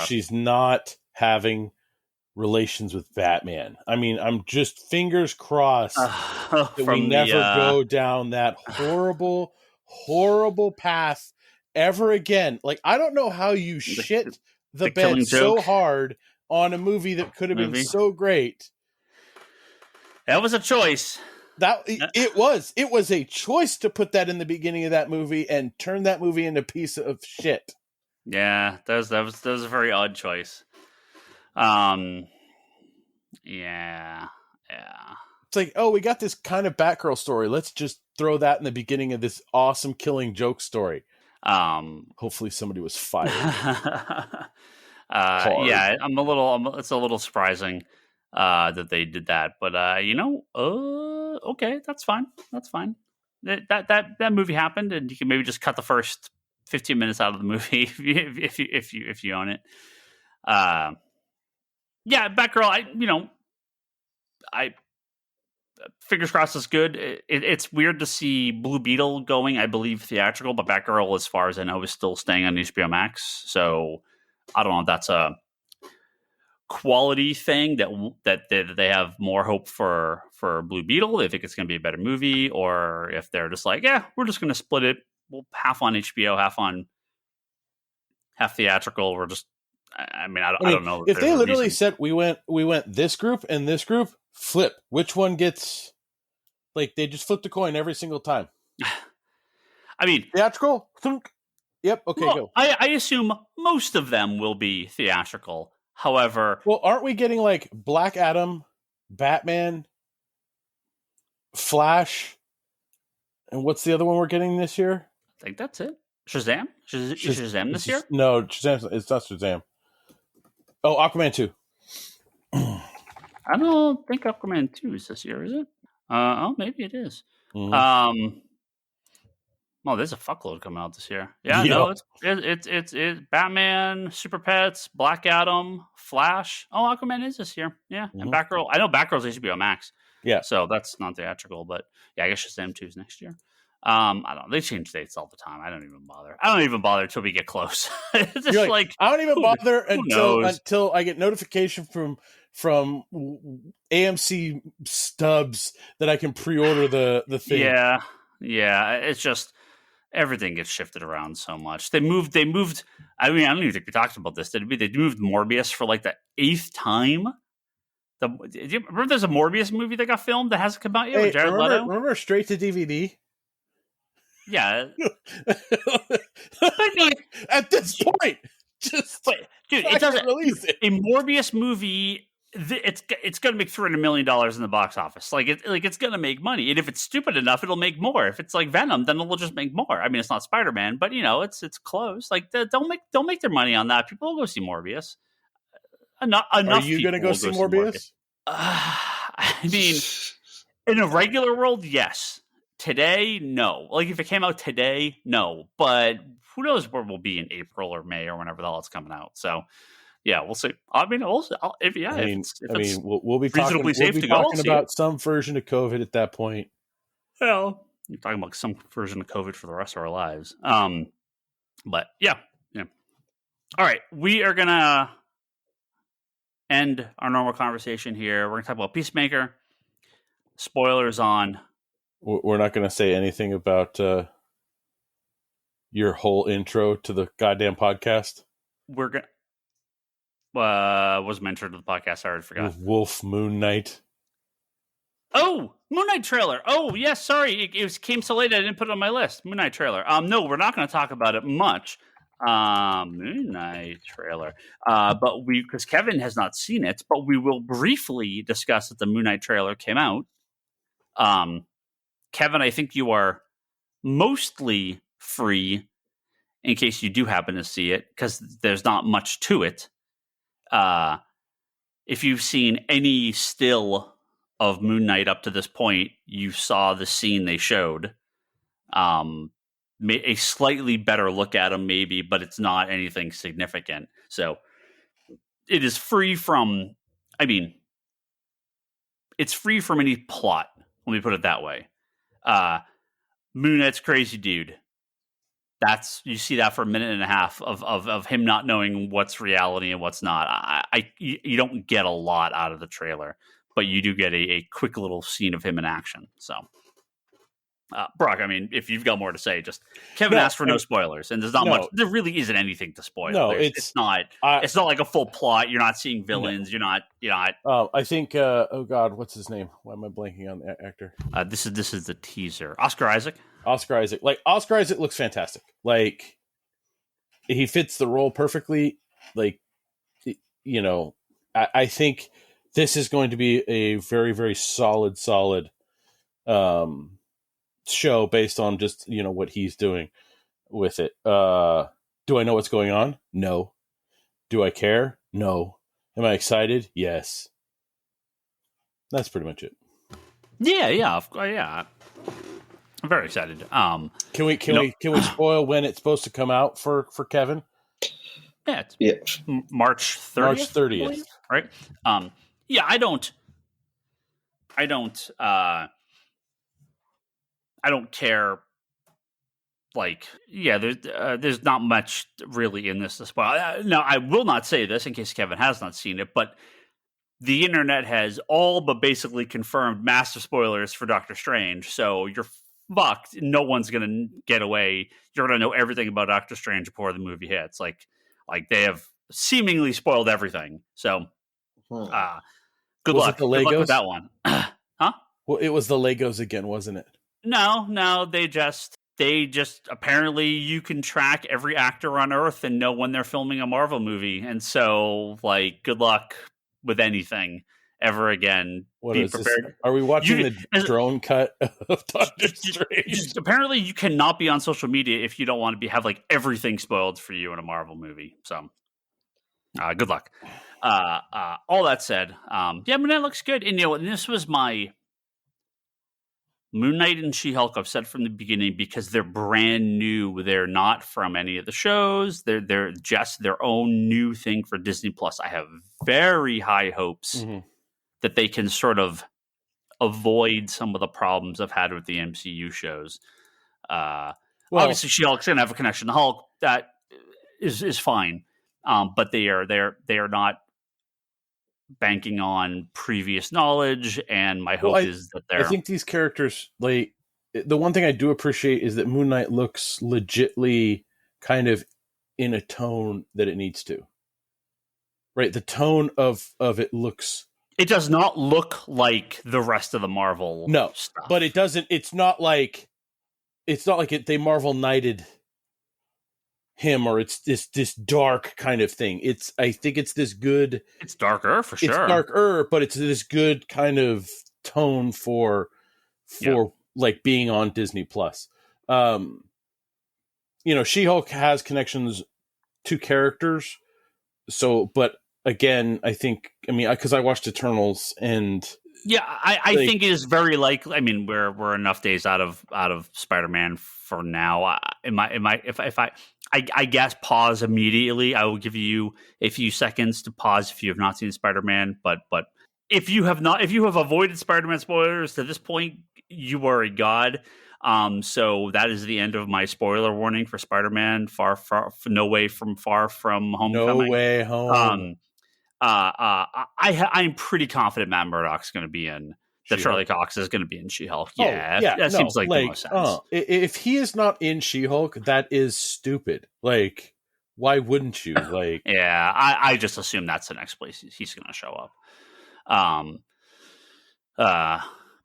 She's not having relations with Batman. I mean, I'm just fingers crossed that we never go down that horrible path ever again. Like, I don't know how you shit the bed so hard on a movie that could have been so great. That was a choice. it was a choice to put that in the beginning of that movie and turn that movie into a piece of shit. Yeah, that was a very odd choice. Yeah. It's like, oh, we got this kind of Batgirl story. Let's just throw that in the beginning of this awesome killing joke story. Hopefully somebody was fired. Yeah, it's a little surprising that they did that, but okay, that's fine. That movie happened, and you can maybe just cut the first 15 minutes out of the movie if you own it. Yeah, Batgirl. I fingers crossed is good. It's weird to see Blue Beetle going, I believe, theatrical, but Batgirl, as far as I know, is still staying on HBO Max. So I don't know if that's a quality thing that they have more hope for Blue Beetle. They think it's going to be a better movie, or if they're just like, yeah, we're just going to split it. We'll half on HBO, half theatrical. We're just, I don't know. If they literally said we went this group and this group, flip, which one gets, like, they just flip the coin every single time. I mean, theatrical. Yep. Okay, well, go. I assume most of them will be theatrical. However, well, aren't we getting like Black Adam, Batman, Flash, and what's the other one we're getting this year? I think that's it. Shazam? Shazam this year? No, Shazam. It's not Shazam. Oh, Aquaman 2. I don't think Aquaman 2 is this year, is it? Maybe it is. Mm-hmm. Well, there's a fuckload coming out this year. Yeah, no, it's Batman, Super Pets, Black Adam, Flash. Oh, Aquaman is this year. Yeah, mm-hmm. And Batgirl. I know Batgirl's HBO Max. Yeah, so that's not theatrical, but yeah, I guess Shazam 2 is next year. I don't know. They change dates all the time. I don't even bother. until we get close. It's just like I don't even bother until I get notification from AMC stubs that I can pre-order the thing. Yeah. It's just everything gets shifted around so much. They moved. I mean, I don't even think we talked about this. They moved Morbius for like the 8th time. Do you remember there's a Morbius movie that got filmed that hasn't come out yet? With Jared Leto? Remember straight to DVD? Yeah. At this point, dude, it doesn't release it. A Morbius movie. It's going to make $300 million in the box office. It's going to make money, and if it's stupid enough, it'll make more. If it's like Venom, then it'll just make more. I mean, it's not Spider-Man, but it's close. Like, don't make their money on that. People will go see Morbius. Enough. Are you going to go see Morbius? I mean, in a regular world, yes. Today, no. Like, if it came out today, no. But who knows where we'll be in April or May or whenever the hell it's coming out. So, yeah, we'll see. I mean, we'll be talking about some version of COVID at that point. Well, you're talking about some version of COVID for the rest of our lives. But yeah. All right, we are gonna end our normal conversation here. We're gonna talk about Peacemaker. Spoilers on. We're not gonna say anything about your whole intro to the goddamn podcast. We're gonna. Was mentioned to the podcast. I already forgot. Wolf Moon Knight. Oh, Moon Knight trailer. Oh, yes. Sorry, it came so late I didn't put it on my list. Moon Knight trailer. No, we're not going to talk about it much. Moon Knight trailer. But because Kevin has not seen it, but we will briefly discuss that the Moon Knight trailer came out. Kevin, I think you are mostly free in case you do happen to see it, because there's not much to it. If you've seen any still of Moon Knight up to this point, you saw the scene they showed. A slightly better look at him, maybe, but it's not anything significant. So it is free from, it's free from any plot. Let me put it that way. Moon Knight's crazy dude. You see that for a minute and a half of him not knowing what's reality and what's not. You don't get a lot out of the trailer, but you do get a quick little scene of him in action. So, Brock, I mean, if you've got more to say, just Kevin asked for no spoilers, and there's not much. There really isn't anything to spoil. No, it's not. It's not like a full plot. You're not seeing villains. No. You're not. I think. Oh God, what's his name? Why am I blanking on the actor? This is the teaser. Oscar Isaac. Oscar Isaac. Like Oscar Isaac looks fantastic. Like he fits the role perfectly. Like I think this is going to be a very, very solid show based on just what he's doing with it. Do I know what's going on? No. Do I care? No. Am I excited? Yes. That's pretty much it. Yeah. I'm very excited. Can we spoil when it's supposed to come out for Kevin? Yeah, it's March 30th. March 30th, right? Yeah, I don't care. Like, yeah, there's not much really in this to spoil. Now, I will not say this in case Kevin has not seen it, but the internet has all but basically confirmed massive spoilers for Doctor Strange. So you're fucked. No one's gonna get away. You're gonna know everything about Doctor Strange before the movie hits. Like they have seemingly spoiled everything. So, good luck. The Legos? Good luck with that one. Huh? Well, it was the Legos again, wasn't it? No. They just apparently you can track every actor on Earth and know when they're filming a Marvel movie. And so, like, good luck with anything ever again. Be prepared. This? Are we watching the drone cut of Doctor Strange? Apparently, you cannot be on social media if you don't want to have like everything spoiled for you in a Marvel movie. So, good luck. All that said, Moon Knight looks good. And this was my Moon Knight and She-Hulk. I've said from the beginning because they're brand new. They're not from any of the shows. They're just their own new thing for Disney Plus. I have very high hopes that they can sort of avoid some of the problems I've had with the MCU shows. Obviously, She-Hulk's going to have a connection to Hulk. That is fine, but they are not banking on previous knowledge. And my hope is that they're. I think these characters, like the one thing I do appreciate is that Moon Knight looks legitly kind of in a tone that it needs to. Right, the tone of it looks. It does not look like the rest of the Marvel stuff. But it doesn't. It's not like they Marvel Knighted him, or it's this dark kind of thing. I think it's this good. It's darker for sure. It's darker, but it's this good kind of tone for like being on Disney Plus. She-Hulk has connections to characters. So, but again, I think, because I watched Eternals and. Yeah, I think it is very likely. I mean, we're enough days out of Spider-Man for now. I guess pause immediately. I will give you a few seconds to pause if you have not seen Spider-Man. But if you have avoided Spider-Man spoilers to this point, you are a god. So that is the end of my spoiler warning for Spider-Man. No Way From Homecoming. No Way Home. I'm pretty confident Matt Murdock's going to be in. That Charlie Cox is going to be in She-Hulk. Seems like the most sense. If he is not in She-Hulk, that is stupid. Like, why wouldn't you? Like, yeah, I just assume that's the next place he's going to show up.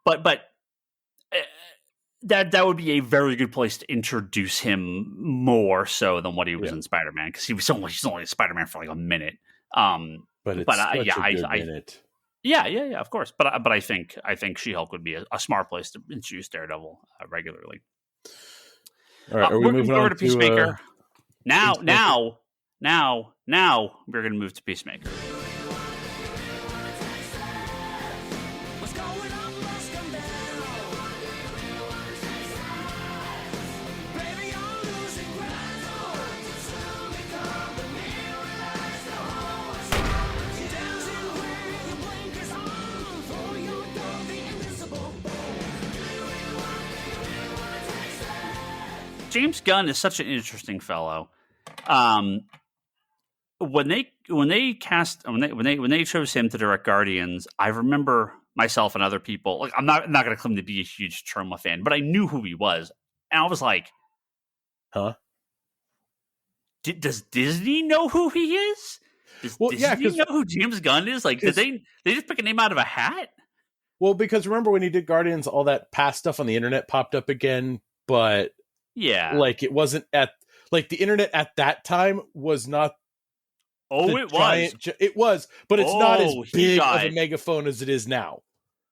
But that would be a very good place to introduce him more so than what he was in Spider-Man, because he's only in Spider-Man for like a minute. But it's such a good minute. Yeah, of course. But I think She-Hulk would be a smart place to introduce Daredevil regularly. All right, are we moving on to Peacemaker? Now we're going to move to Peacemaker. James Gunn is such an interesting fellow. When they chose him to direct Guardians, I remember myself and other people, like I'm not going to claim to be a huge Troma fan, but I knew who he was, and I was like, huh? Does Disney know who he is? Does Disney know who James Gunn is? Like, did they just pick a name out of a hat? Well, because remember when he did Guardians, all that past stuff on the internet popped up again, but like it wasn't at like the internet at that time was not. Oh, it was. It was, but it's not as big of a it. megaphone as it is now.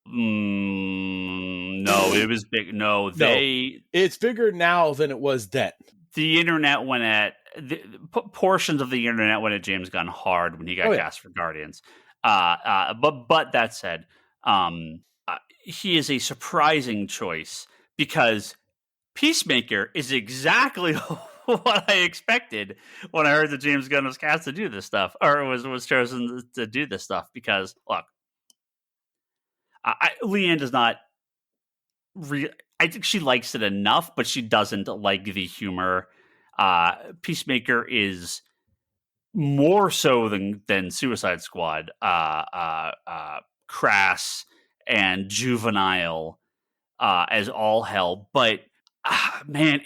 No, it was big. No, it's bigger now than it was then. The internet went at portions of the internet went at James Gunn hard when he got cast for Guardians. But that said, he is a surprising choice because Peacemaker is exactly what I expected when I heard that James Gunn was cast to do this stuff, or was chosen to do this stuff. Because look, Leanne does not. I think she likes it enough, but she doesn't like the humor. Peacemaker is more so than Suicide Squad, crass and juvenile as all hell. But man,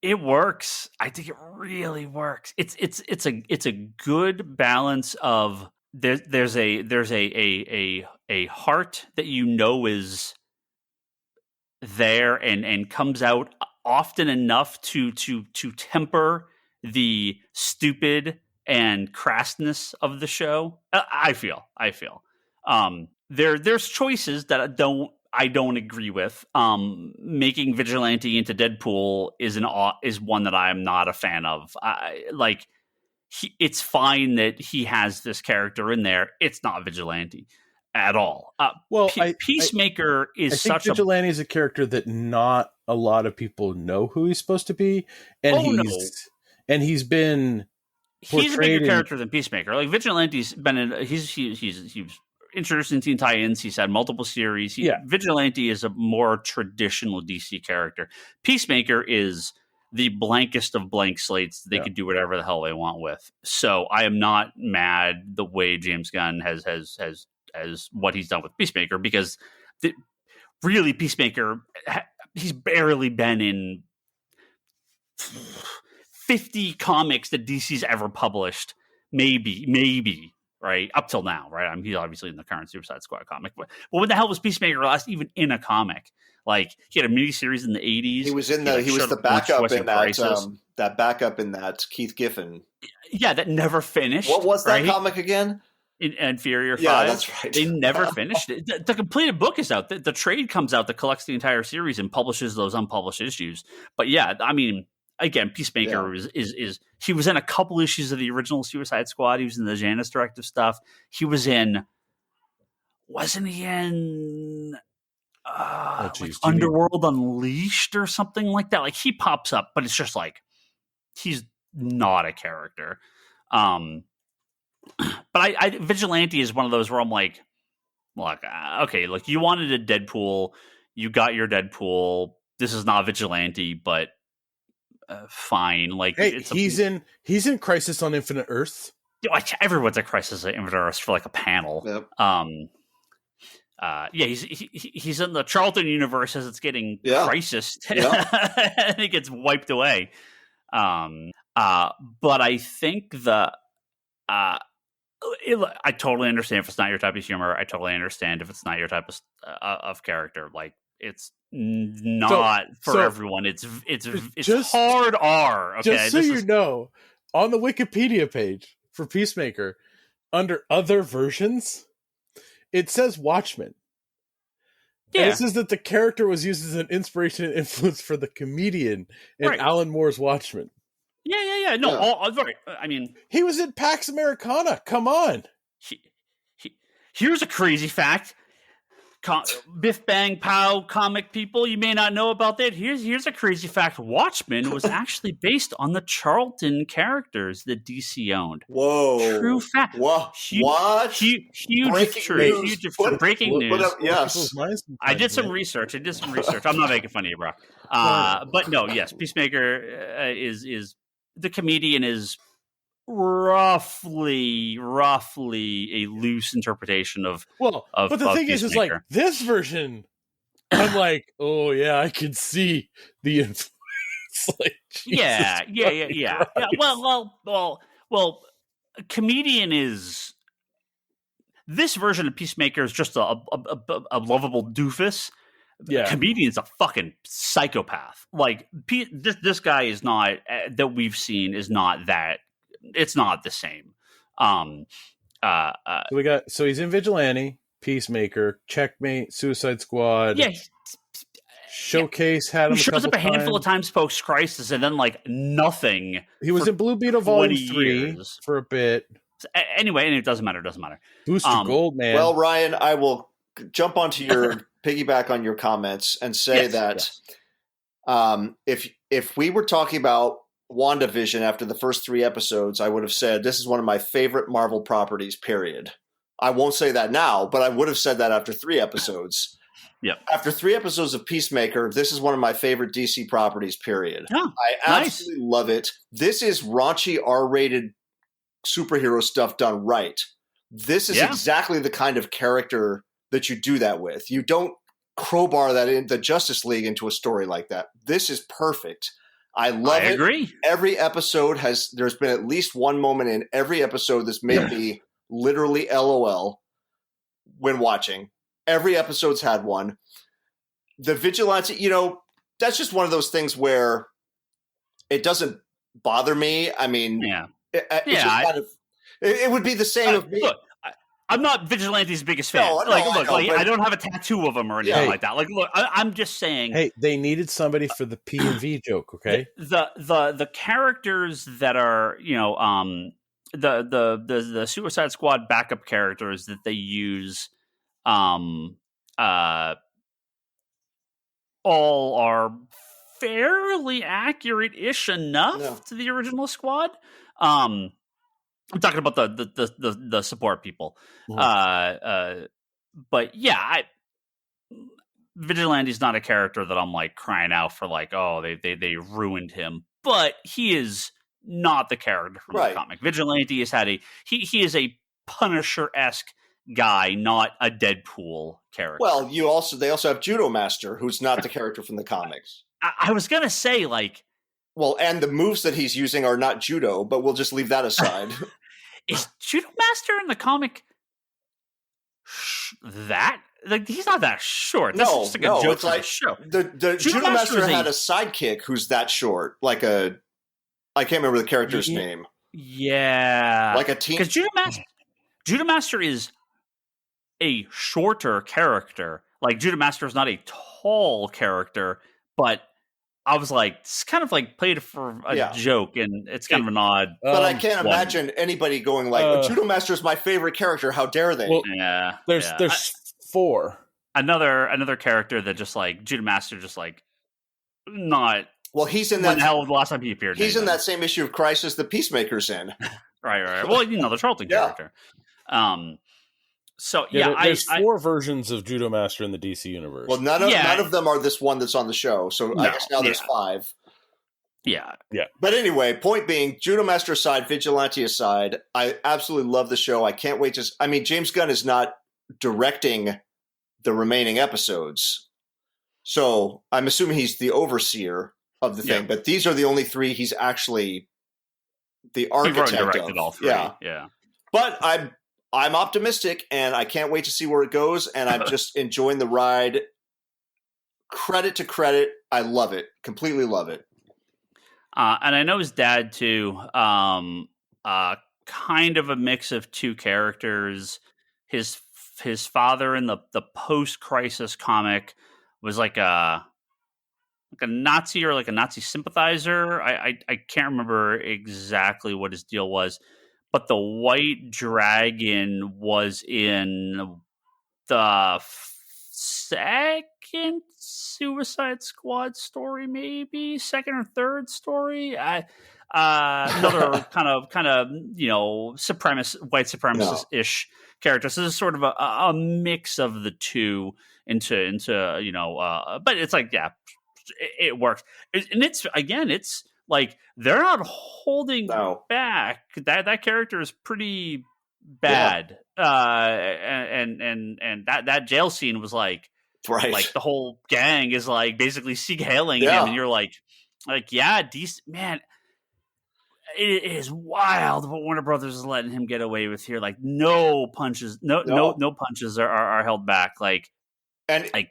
it works. I think it really works. It's a good balance of there's a heart that you know is there and comes out often enough to temper the stupid and crassness of the show. I feel there's choices that I don't agree with. Making Vigilante into Deadpool is one that I am not a fan of. It's fine that he has this character in there. It's not Vigilante at all. Peacemaker is such Vigilante is a character that not a lot of people know who he's supposed to be, and he's been he's a bigger character than Peacemaker. Like Vigilante's been he's introduced in Teen Titans. He's had multiple series. Vigilante is a more traditional DC character. Peacemaker is the blankest of blank slates. They could do whatever the hell they want with. So I am not mad the way James Gunn has what he's done with Peacemaker, because really Peacemaker, he's barely been in 50 comics that DC's ever published. Maybe, right? Up till now, right? I mean, he's obviously in the current Suicide Squad comic. But when the hell was Peacemaker last even in a comic? Like, he had a miniseries in the 80s. He was the backup in that backup in that Keith Giffen. Yeah, that never finished. What was that comic again? In Inferior 5. Yeah, that's right. They never finished it. The completed book is out. The trade comes out that collects the entire series and publishes those unpublished issues. But yeah, I mean, again, Peacemaker is he was in a couple issues of the original Suicide Squad. He was in the Janus Directive stuff. He was in, wasn't he in Underworld Unleashed or something like that? Like, he pops up, but it's just like he's not a character. But Vigilante is one of those where I'm like, look, okay, look, you wanted a Deadpool, you got your Deadpool. This is not Vigilante, but fine. Like, hey, he's in Crisis on Infinite Earths. Everyone's at Crisis on Infinite Earths for like a panel. Yep. He's in the Charlton universe as it's getting crisis, and it gets wiped away. But I think I totally understand if it's not your type of humor. I totally understand if it's not your type of character. Like, it's not for everyone. It's just hard R. Okay, just so you know, on the Wikipedia page for Peacemaker, under other versions, it says Watchmen. Yeah, and it says that the character was used as an inspiration and influence for the comedian in Alan Moore's Watchmen. Yeah. No, right. I mean, he was in Pax Americana. Come on. Here's a crazy fact. Biff Bang Pow comic people, you may not know about that. Here's a crazy fact. Watchmen was actually based on the Charlton characters that DC owned. Whoa. True fact. What? Huge truth. Breaking news. Yes. I did some research. I'm not making fun of you, bro. But no, yes, Peacemaker is the comedian is roughly a loose interpretation of but the thing is like this version, I'm like, oh yeah, I can see the influence. Like, yeah. Well, Comedian is this version of Peacemaker is just a lovable doofus. Yeah, Comedian's a fucking psychopath. Like this guy is not that we've seen is not that. It's not the same. So he's in Vigilante, Peacemaker, Checkmate, Suicide Squad. Yeah. Showcase had him. He shows up a handful of times post Crisis, and then like nothing. He was in Blue Beetle Volume 3 for a bit. Anyway, and it doesn't matter. Booster Gold, man. Well, Ryan, I will jump onto your piggyback on your comments and say if we were talking about WandaVision after the first 3 episodes, I would have said this is one of my favorite Marvel properties, period. I won't say that now, but I would have said that after 3 episodes. Yeah. After 3 episodes of Peacemaker, this is one of my favorite DC properties, period. Oh, I absolutely love it. This is raunchy R-rated superhero stuff done right. This is exactly the kind of character that you do that with. You don't crowbar that in the Justice League into a story like that. This is perfect. I love it. I agree. Every episode there's been at least one moment in every episode that's made me literally LOL when watching. Every episode's had one. The Vigilante, that's just one of those things where it doesn't bother me. I mean, it would be the same of me. Look, I'm not Vigilante's biggest fan. I don't have a tattoo of him or anything like that. Like, look, I'm just saying. Hey, they needed somebody for the P&V joke, okay? The characters that are, the Suicide Squad backup characters that they use, all are fairly accurate-ish enough to the original squad. I'm talking about the support people. But yeah, Vigilante's not a character that I'm like crying out for like, oh, they ruined him. But he is not the character from the comic. Vigilante has had he is a Punisher-esque guy, not a Deadpool character. Well, they also have Judo Master, who's not the character from the comics. I was gonna say like, well, and the moves that he's using are not judo, but we'll just leave that aside. Is Judo Master in the comic that like he's not that short? This is just like a joke it's like show. The Judo Master had a sidekick who's that short, I can't remember the character's name. Yeah, like a team. Because Judo Master is a shorter character. Like Judo Master is not a tall character, but I was like, it's kind of like played for a joke, and it's kind of an odd. But I can't imagine anybody going like, Judo Master is my favorite character. How dare they? Well, there's 4. Another character that just like Judo Master, just like not. Well, he's in that. The hell, the last time he appeared, he's in that same issue of Crisis the Peacemaker's in. Right. Well, the Charlton character. So there's 4 versions of Judo Master in the DC universe. Well, none of them are this one that's on the show. So I guess now there's 5. Yeah. But anyway, point being, Judo Master aside, Vigilante aside, I absolutely love the show. I can't wait James Gunn is not directing the remaining episodes, so I'm assuming he's the overseer of the thing. But these are the only 3 he's actually the architect directed of. All 3. Yeah. But I'm optimistic, and I can't wait to see where it goes, and I'm just enjoying the ride. Credit to credit, I love it. Completely love it. And I know his dad, too. Kind of a mix of 2 characters. His father in the post-Crisis comic was like a Nazi or like a Nazi sympathizer. I can't remember exactly what his deal was. But the White Dragon was in the second Suicide Squad story, maybe second or third story. Another kind of white supremacist-ish character. So this is sort of a mix of the two into but it's like it works, and it's like they're not holding No. back. That character is pretty bad. And that jail scene was like the whole gang is like basically Sieg hailing him, and you're like yeah, decent man. It is wild what Warner Brothers is letting him get away with here. Like no punches are held back. Like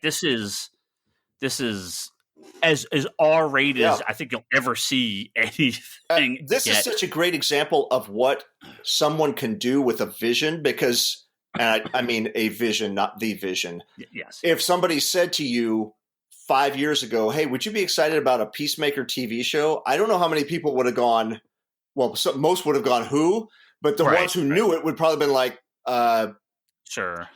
this is as R-rated as I think you'll ever see anything. This is such a great example of what someone can do with a vision, because, and I mean a vision, not the vision. Yes. If somebody said to you 5 years ago, hey, would you be excited about a Peacemaker TV show? I don't know how many people would have gone, well, most would have gone, who? But the ones who knew it would probably been like, sure.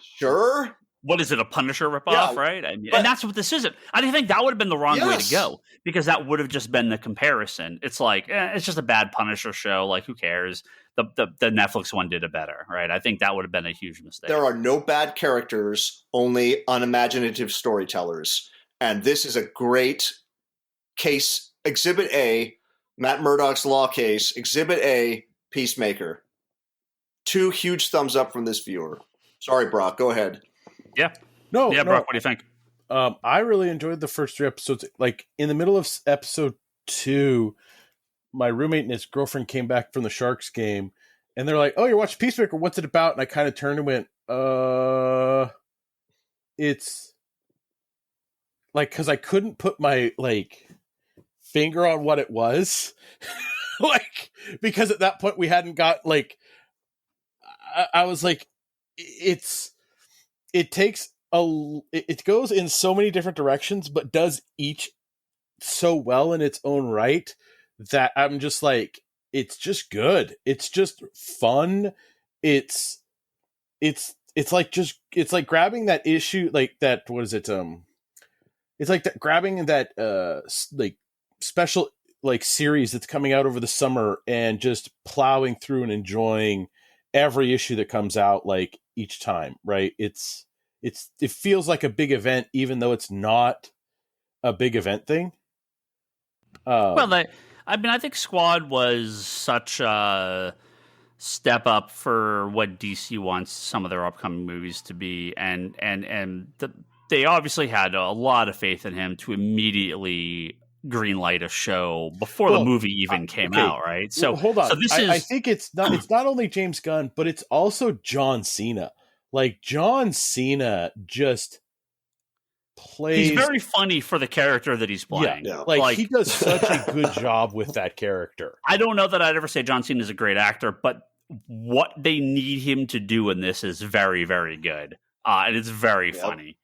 What is it, a Punisher ripoff, right? I mean, and that's what this isn't. I think that would have been the wrong way to go, because that would have just been the comparison. It's like, it's just a bad Punisher show. Like, who cares? The Netflix one did it better, right? I think that would have been a huge mistake. There are no bad characters, only unimaginative storytellers. And this is a great case. Exhibit A, Matt Murdock's law case. Exhibit A, Peacemaker. 2 huge thumbs up from this viewer. Sorry, Brock. Go ahead. Yeah. No. Brock, what do you think? I really enjoyed the first 3 episodes. Like in the middle of episode 2, my roommate and his girlfriend came back from the Sharks game, and they're like, "Oh, you're watching Peacemaker. What's it about?" And I kind of turned and went, it's like, because I couldn't put my finger on what it was, because at that point we hadn't got I was like, it goes in so many different directions, but does each so well in its own right that I'm just like, it's just good. It's just fun. It's like grabbing that issue, like that, what is it? It's like that, grabbing that, special, series that's coming out over the summer and just plowing through and enjoying every issue that comes out, each time, right? It feels like a big event, even though it's not a big event thing. I think Squad was such a step up for what DC wants some of their upcoming movies to be, and they obviously had a lot of faith in him to immediately greenlight a show before the movie even came out, right? So hold on. So this I think it's not only James Gunn, but it's also John Cena. John Cena just plays. He's very funny for the character that he's playing. Yeah. He does such a good job with that character. I don't know that I'd ever say John Cena is a great actor, but what they need him to do in this is very, very good. And it's very funny.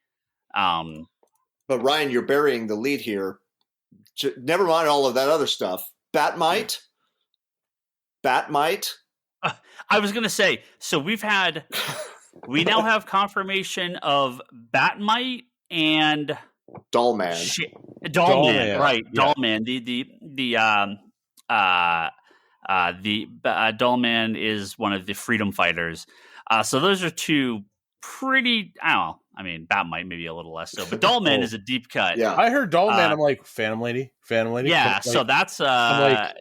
But Ryan, you're burying the lead here. Never mind all of that other stuff. Batmite. I was going to say, so we now have confirmation of Batmite and Dollman. Dollman, right? Yeah. Dollman. Dollman is one of the freedom fighters. So those are 2 pretty. I don't know. I mean, Batmite maybe a little less so, but Dollman is a deep cut. Yeah, I heard Dollman. I'm like, Phantom Lady. Yeah, so that's I'm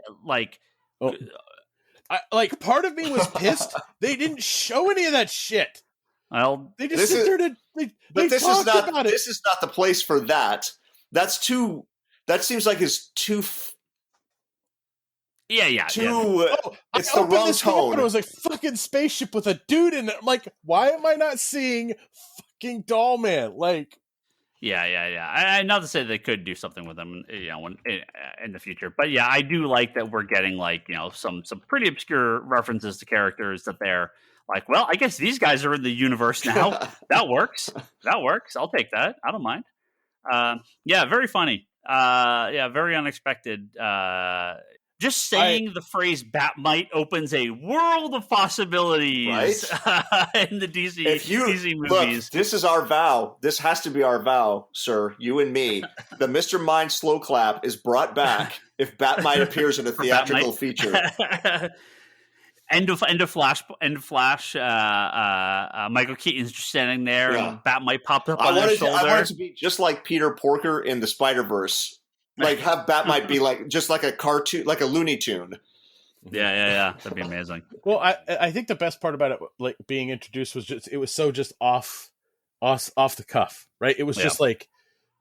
part of me was pissed they didn't show any of that shit. Well, they just sit there to. This is not the place for that. That's too. That seems like it's too. Yeah. It's the wrong tone. It was a fucking spaceship with a dude in it. I'm like, why am I not seeing fucking Dollman? Yeah. Not to say they could do something with them, in the future, but yeah, I do like that we're getting some pretty obscure references to characters that they're like, well, I guess these guys are in the universe now. That works. I'll take that. I don't mind. Very funny. Very unexpected. Just saying the phrase Batmite opens a world of possibilities, right? In the DC movies. Look, this is our vow. This has to be our vow, sir, you and me. The Mr. Mind slow clap is brought back if Batmite appears in a theatrical feature. End of Flash. Michael Keaton's just standing there, and Batmite popped up on his shoulder. I want it to be just like Peter Porker in the Spider-Verse. like have Batmite be like just like a cartoon, like a Looney Tune. Yeah. That'd be amazing. Well, I think the best part about it, like being introduced, was just it was so just off the cuff, right? It was just like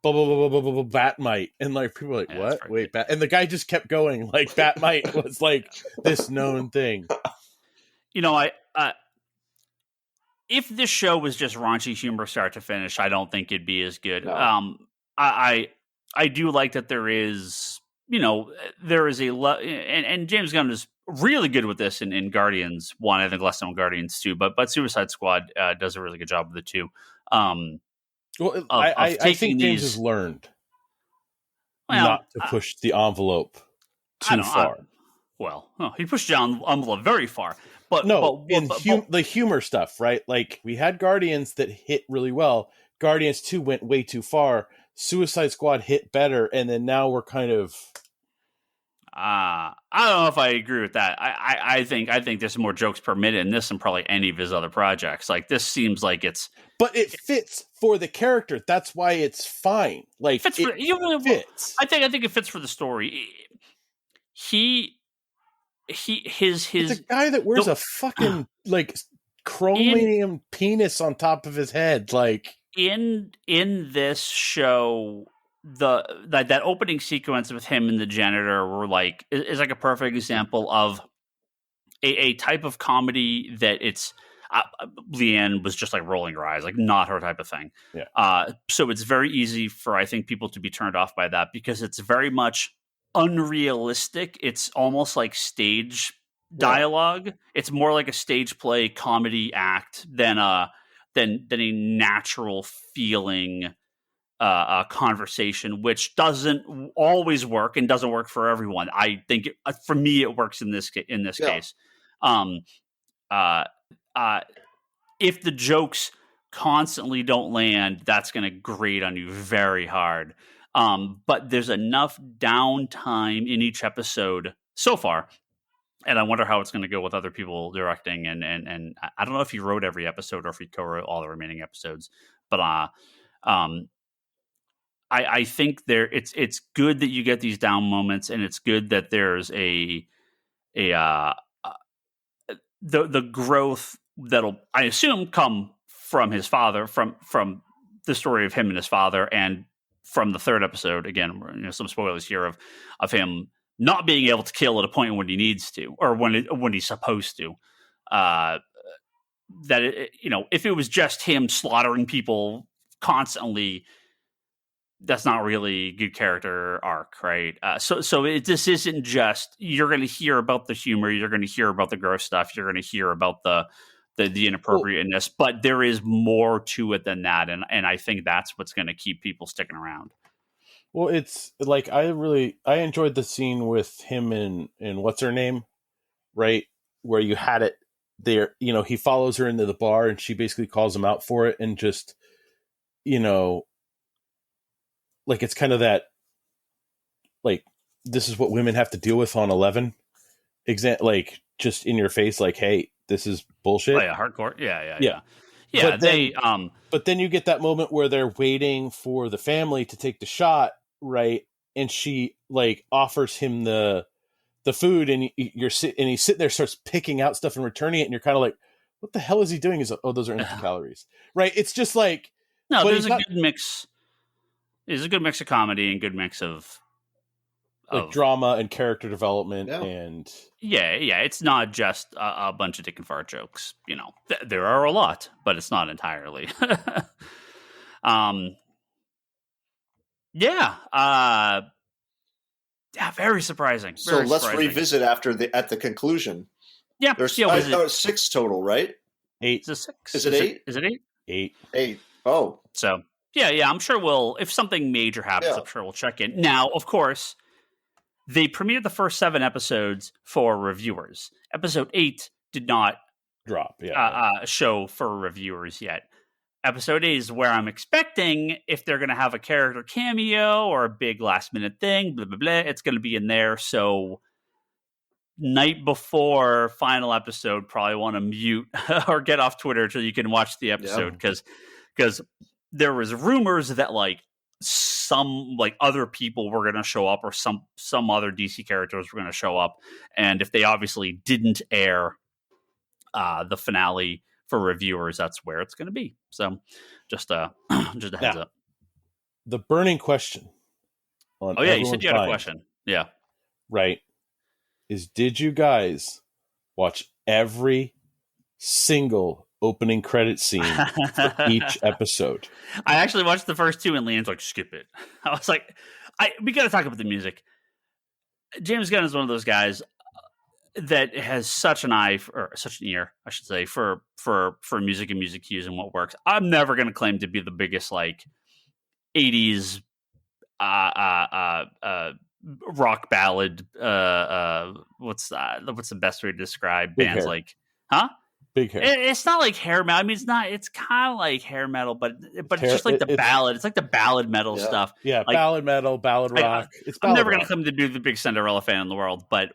blah blah blah blah blah blah Batmite, and like people were like, what? Wait, and the guy just kept going. Like Batmite was like this known thing. You know, if this show was just raunchy humor start to finish, I don't think it'd be as good. No. I do like that there is, there is and James Gunn is really good with this in Guardians 1, I think less than Guardians 2, but Suicide Squad does a really good job with it too. I think James has learned not to push the envelope too far. He pushed the envelope very far. But the humor stuff, right? Like we had Guardians that hit really well. Guardians 2 went way too far. Suicide Squad hit better, and then now we're kind of. I don't know if I agree with that. I think there's more jokes per minute in this than probably any of his other projects. Like this seems like it's. But it fits for the character. That's why it's fine. Like it fits. I think it fits for the story. His it's a guy that wears a fucking like chromium penis on top of his head. Like in this show, that opening sequence with him and the janitor were like is like a perfect example of a type of comedy that it's. Leanne was just like rolling her eyes, like not her type of thing. Yeah. So it's very easy for I think people to be turned off by that because it's very much unrealistic. It's almost like stage dialogue. It's more like a stage play comedy act than a natural feeling conversation, which doesn't always work and doesn't work for everyone. I think for me it works in this case. If the jokes constantly don't land, that's going to grate on you very hard. But there's enough downtime in each episode so far, and I wonder how it's going to go with other people directing. And I don't know if he wrote every episode or if he co-wrote all the remaining episodes. But I think it's good that you get these down moments, and it's good that there's the growth that'll, I assume, come from his father, from the story of him and his father, and from the third episode. Again, some spoilers here of him not being able to kill at a point when he needs to, or when he's supposed to. If it was just him slaughtering people constantly, that's not really good character arc, right? This isn't just, you're going to hear about the humor, you're going to hear about the gross stuff, you're going to hear about the inappropriateness, but there is more to it than that, and I think that's what's going to keep people sticking around. Well, it's like I enjoyed the scene with him and what's her name, right? Where you had it there, he follows her into the bar and she basically calls him out for it, and just, like it's kind of that, like, this is what women have to deal with on 11. Like just in your face, like, hey, this is bullshit. Oh, yeah, hardcore. Yeah. But then you get that moment where they're waiting for the family to take the shot, right? And she like offers him the food, and he's sitting there, starts picking out stuff and returning it, and you're kind of like, what the hell is he doing? Those are empty calories, right? It's just like, no, there's a good mix. There's a good mix of comedy and good mix of drama and character development. Yeah. And it's not just a bunch of dick and fart jokes. There are a lot, but it's not entirely. Very surprising. So let's revisit at the conclusion. Yeah, there's 6 total, right? 8. Is it 6? Is it 8? Is it 8? 8. 8. Oh, so yeah. I'm sure if something major happens, I'm sure we'll check in. Now, of course, they premiered the first 7 episodes for reviewers. Episode 8 did not drop, show for reviewers yet. Episode 8 is where I'm expecting, if they're going to have a character cameo or a big last minute thing, blah, blah, blah, it's going to be in there. So night before final episode, probably want to mute or get off Twitter until you can watch the episode, because there was rumors that like some like other people were going to show up, or some other DC characters were going to show up. And if they obviously didn't air the finale for reviewers, that's where it's going to be. So just a heads up. The burning question on Oh yeah, you said you had a question. Yeah. Right. Is, did you guys watch every single opening credit scene for each episode? I actually watched the first two, and Leanne's like, skip it. I was like, we got to talk about the music. James Gunn is one of those guys that has such an eye or such an ear, I should say, for music and music cues and what works. I'm never going to claim to be the biggest like 80s rock ballad. What's the best way to describe Big bands hair. like? Huh? Big hair. It's not like hair metal. I mean, it's not. It's kind of like hair metal, but it's just like the it's ballad. It's like the ballad metal stuff. Yeah, like, ballad metal, ballad rock. I'm never going to claim to be the big Cinderella fan in the world, but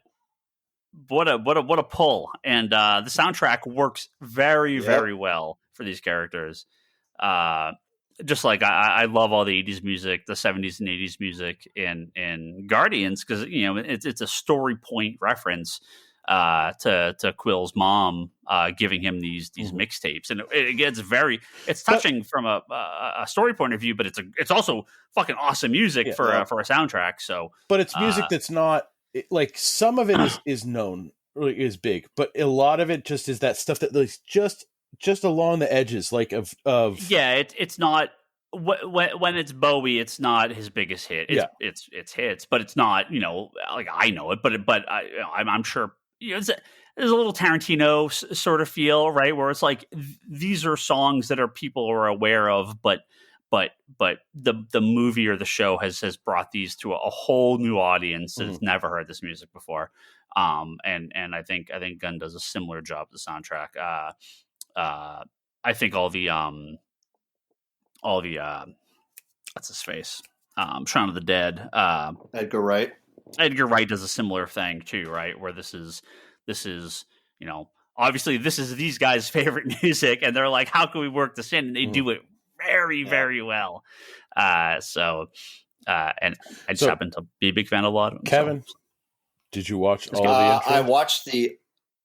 what a pull! And the soundtrack works very very well for these characters. Just like I love all the 80s music, the 70s and 80s music in Guardians, because it's a story point reference to Quill's mom giving him these mixtapes, and it gets it's touching from a story point of view, but it's also fucking awesome music for a soundtrack. So, but it's music that's not like, some of it is known, is big, but a lot of it just is that stuff that like just along the edges, like of it's not when it's Bowie, it's not his biggest hit. It's hits, but it's not like I know it, but I'm sure there's a little Tarantino sort of feel, right, where it's like these are songs that people are aware of, but the movie or the show has brought these to a whole new audience that has never heard this music before. And I think Gunn does a similar job with the soundtrack. I think all the what's his face? Shaun of the Dead. Edgar Wright. Edgar Wright does a similar thing too, right? Where this is obviously this is these guys' favorite music, and they're like, how can we work this in? And they do it very, very well. And I just happen to be a big fan of a lot of them. Kevin, did you watch all the intro? I watched the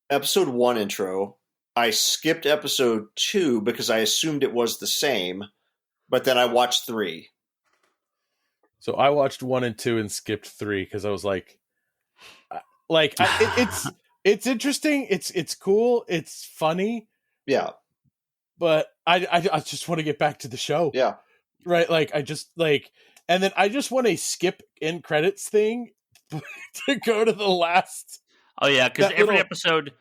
episode 1 intro. I skipped episode 2 because I assumed it was the same, but then I watched 3. So I watched 1 and 2 and skipped 3 because I was like, it's interesting. It's cool. It's funny. Yeah. But I just want to get back to the show. Yeah. Right. Like I just and then I just want a skip in credits thing to go to the last. Oh yeah, because every episode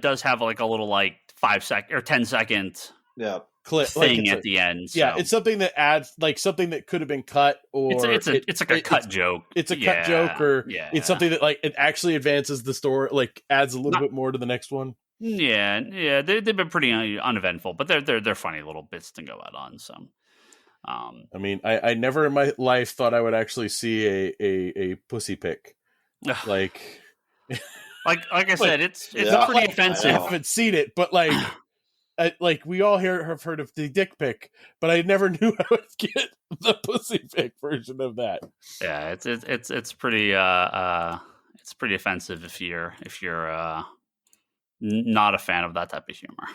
does have like a little like 5-second or 10-second clip thing at the end. So. Yeah, it's something that adds like something that could have been cut, or it's like a cut joke. It's a cut joke, or it's something that like it actually advances the story, like adds a little bit more to the next one. Yeah, they've been pretty uneventful, but they're funny little bits to go out on. So, I mean, I never in my life thought I would actually see a pussy pic, like I said, it's pretty offensive. I haven't seen it, but like we all here have heard of the dick pic, but I never knew I would get the pussy pic version of that. Yeah, it's pretty offensive if you're not a fan of that type of humor.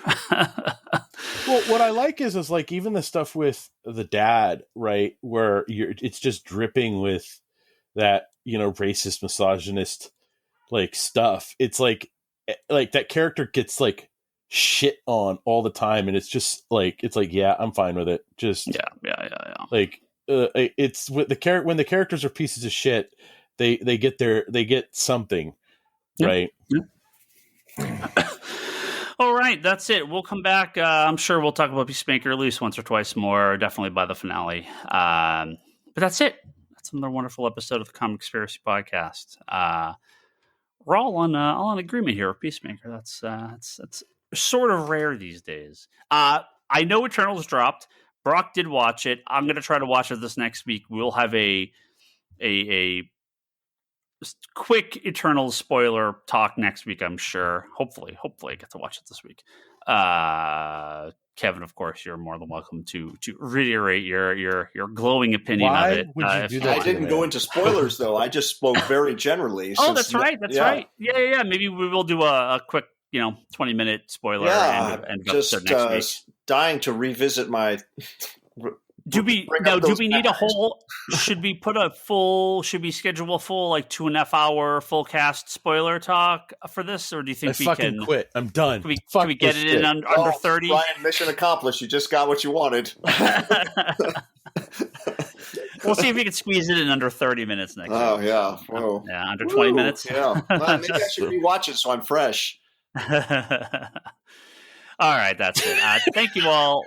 Well, what I like is like even the stuff with the dad, right, where it's just dripping with that racist, misogynist like stuff. It's like that character gets like shit on all the time, and it's just like yeah, I'm fine with it. Just yeah. Like it's with the when the characters are pieces of shit, they get something, right? Yeah. All right, that's it. We'll come back. I'm sure we'll talk about Peacemaker at least once or twice more, definitely by the finale. But that's it. That's another wonderful episode of the Comic Conspiracy Podcast. We're all on agreement here with Peacemaker. That's sort of rare these days. I know Eternals dropped. Brock did watch it. I'm going to try to watch it this next week. We'll have a quick Eternals spoiler talk next week, I'm sure. Hopefully I get to watch it this week. Kevin, of course, you're more than welcome to reiterate your glowing opinion Why of it. would you do that? I didn't go into spoilers though. I just spoke very generally. Oh, that's right. That's right. Yeah. Maybe we will do a quick, 20-minute spoiler and just episode next week. Dying to revisit my. Do we need a whole? Should we schedule a full 2.5 hour full cast spoiler talk for this, or do you think we can quit? I'm done. Can we get it in under 30? Ryan, mission accomplished. You just got what you wanted. We'll see if we can squeeze it in under 30 minutes next week. Oh yeah, whoa. Yeah, under 20 minutes. Yeah, well, maybe I should rewatch it so I'm fresh. All right, that's it. Thank you all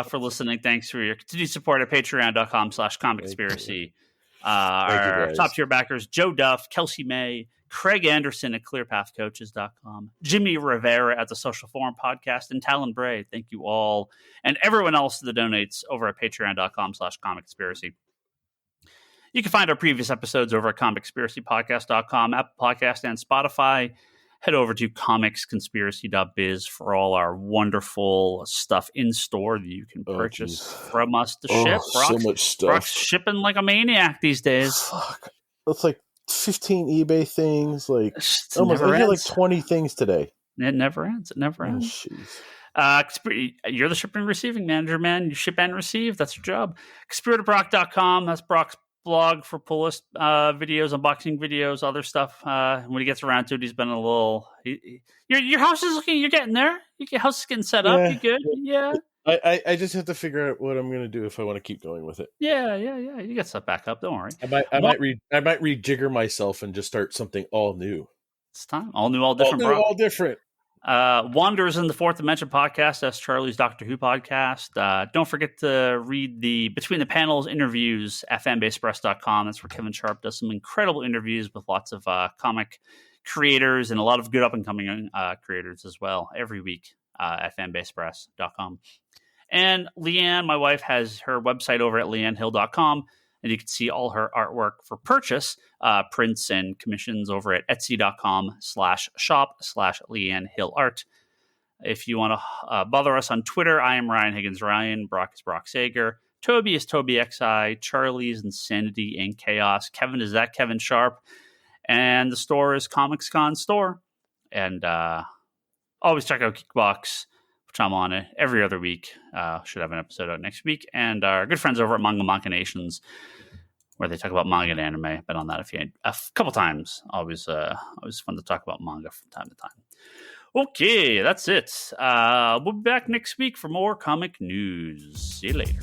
for listening. Thanks for your continued support at patreon.com/comicconspiracy. Our top tier backers: Joe Duff, Kelsey May, Craig Anderson at clearpathcoaches.com, Jimmy Rivera at the Social Forum Podcast, and Talon Bray. Thank you all. And everyone else that donates over at patreon.com/comicconspiracy. You can find our previous episodes over at comicconspiracypodcast.com, Apple Podcast, and Spotify. Head over to comicsconspiracy.biz for all our wonderful stuff in store that you can purchase from us to ship. So much stuff. Brock's shipping like a maniac these days. Fuck. That's 15 eBay things. I had 20 things today. It never ends. You're the shipping and receiving manager, man. You ship and receive. That's your job. ConspiratorBrock.com. That's Brock's blog for pull list videos, unboxing videos, other stuff. When he gets around to it, he's been a little. Your house is looking. You're getting there. Your house is getting set up. You good? Yeah. I just have to figure out what I'm going to do if I want to keep going with it. Yeah. You get stuff back up. Don't worry. I might rejigger myself and just start something all new. It's time. All new, all different. All different. Wanderers in the Fourth Dimension podcast. That's Charlie's Doctor Who podcast. Don't forget to read the Between the Panels interviews at fanbasepress.com. That's where Kevin Sharp does some incredible interviews with lots of comic creators and a lot of good up-and-coming creators as well every week at fanbasepress.com. And Leanne, my wife, has her website over at leannehill.com. And you can see all her artwork for purchase, prints and commissions over at etsy.com/shop/LeanneHillArt. If you want to bother us on Twitter, I am Ryan Higgins Ryan. Brock is Brock Sager. Toby is Toby XI. Charlie's Insanity and Chaos. Kevin is that Kevin Sharp. And the store is Comics Con Store. And always check out Geekbox, which I'm on it every other week. Should have an episode out next week. And our good friends over at Manga Machinations, where they talk about manga and anime. I've been on that a couple times. Always fun to talk about manga from time to time. Okay, that's it. We'll be back next week for more comic news. See you later.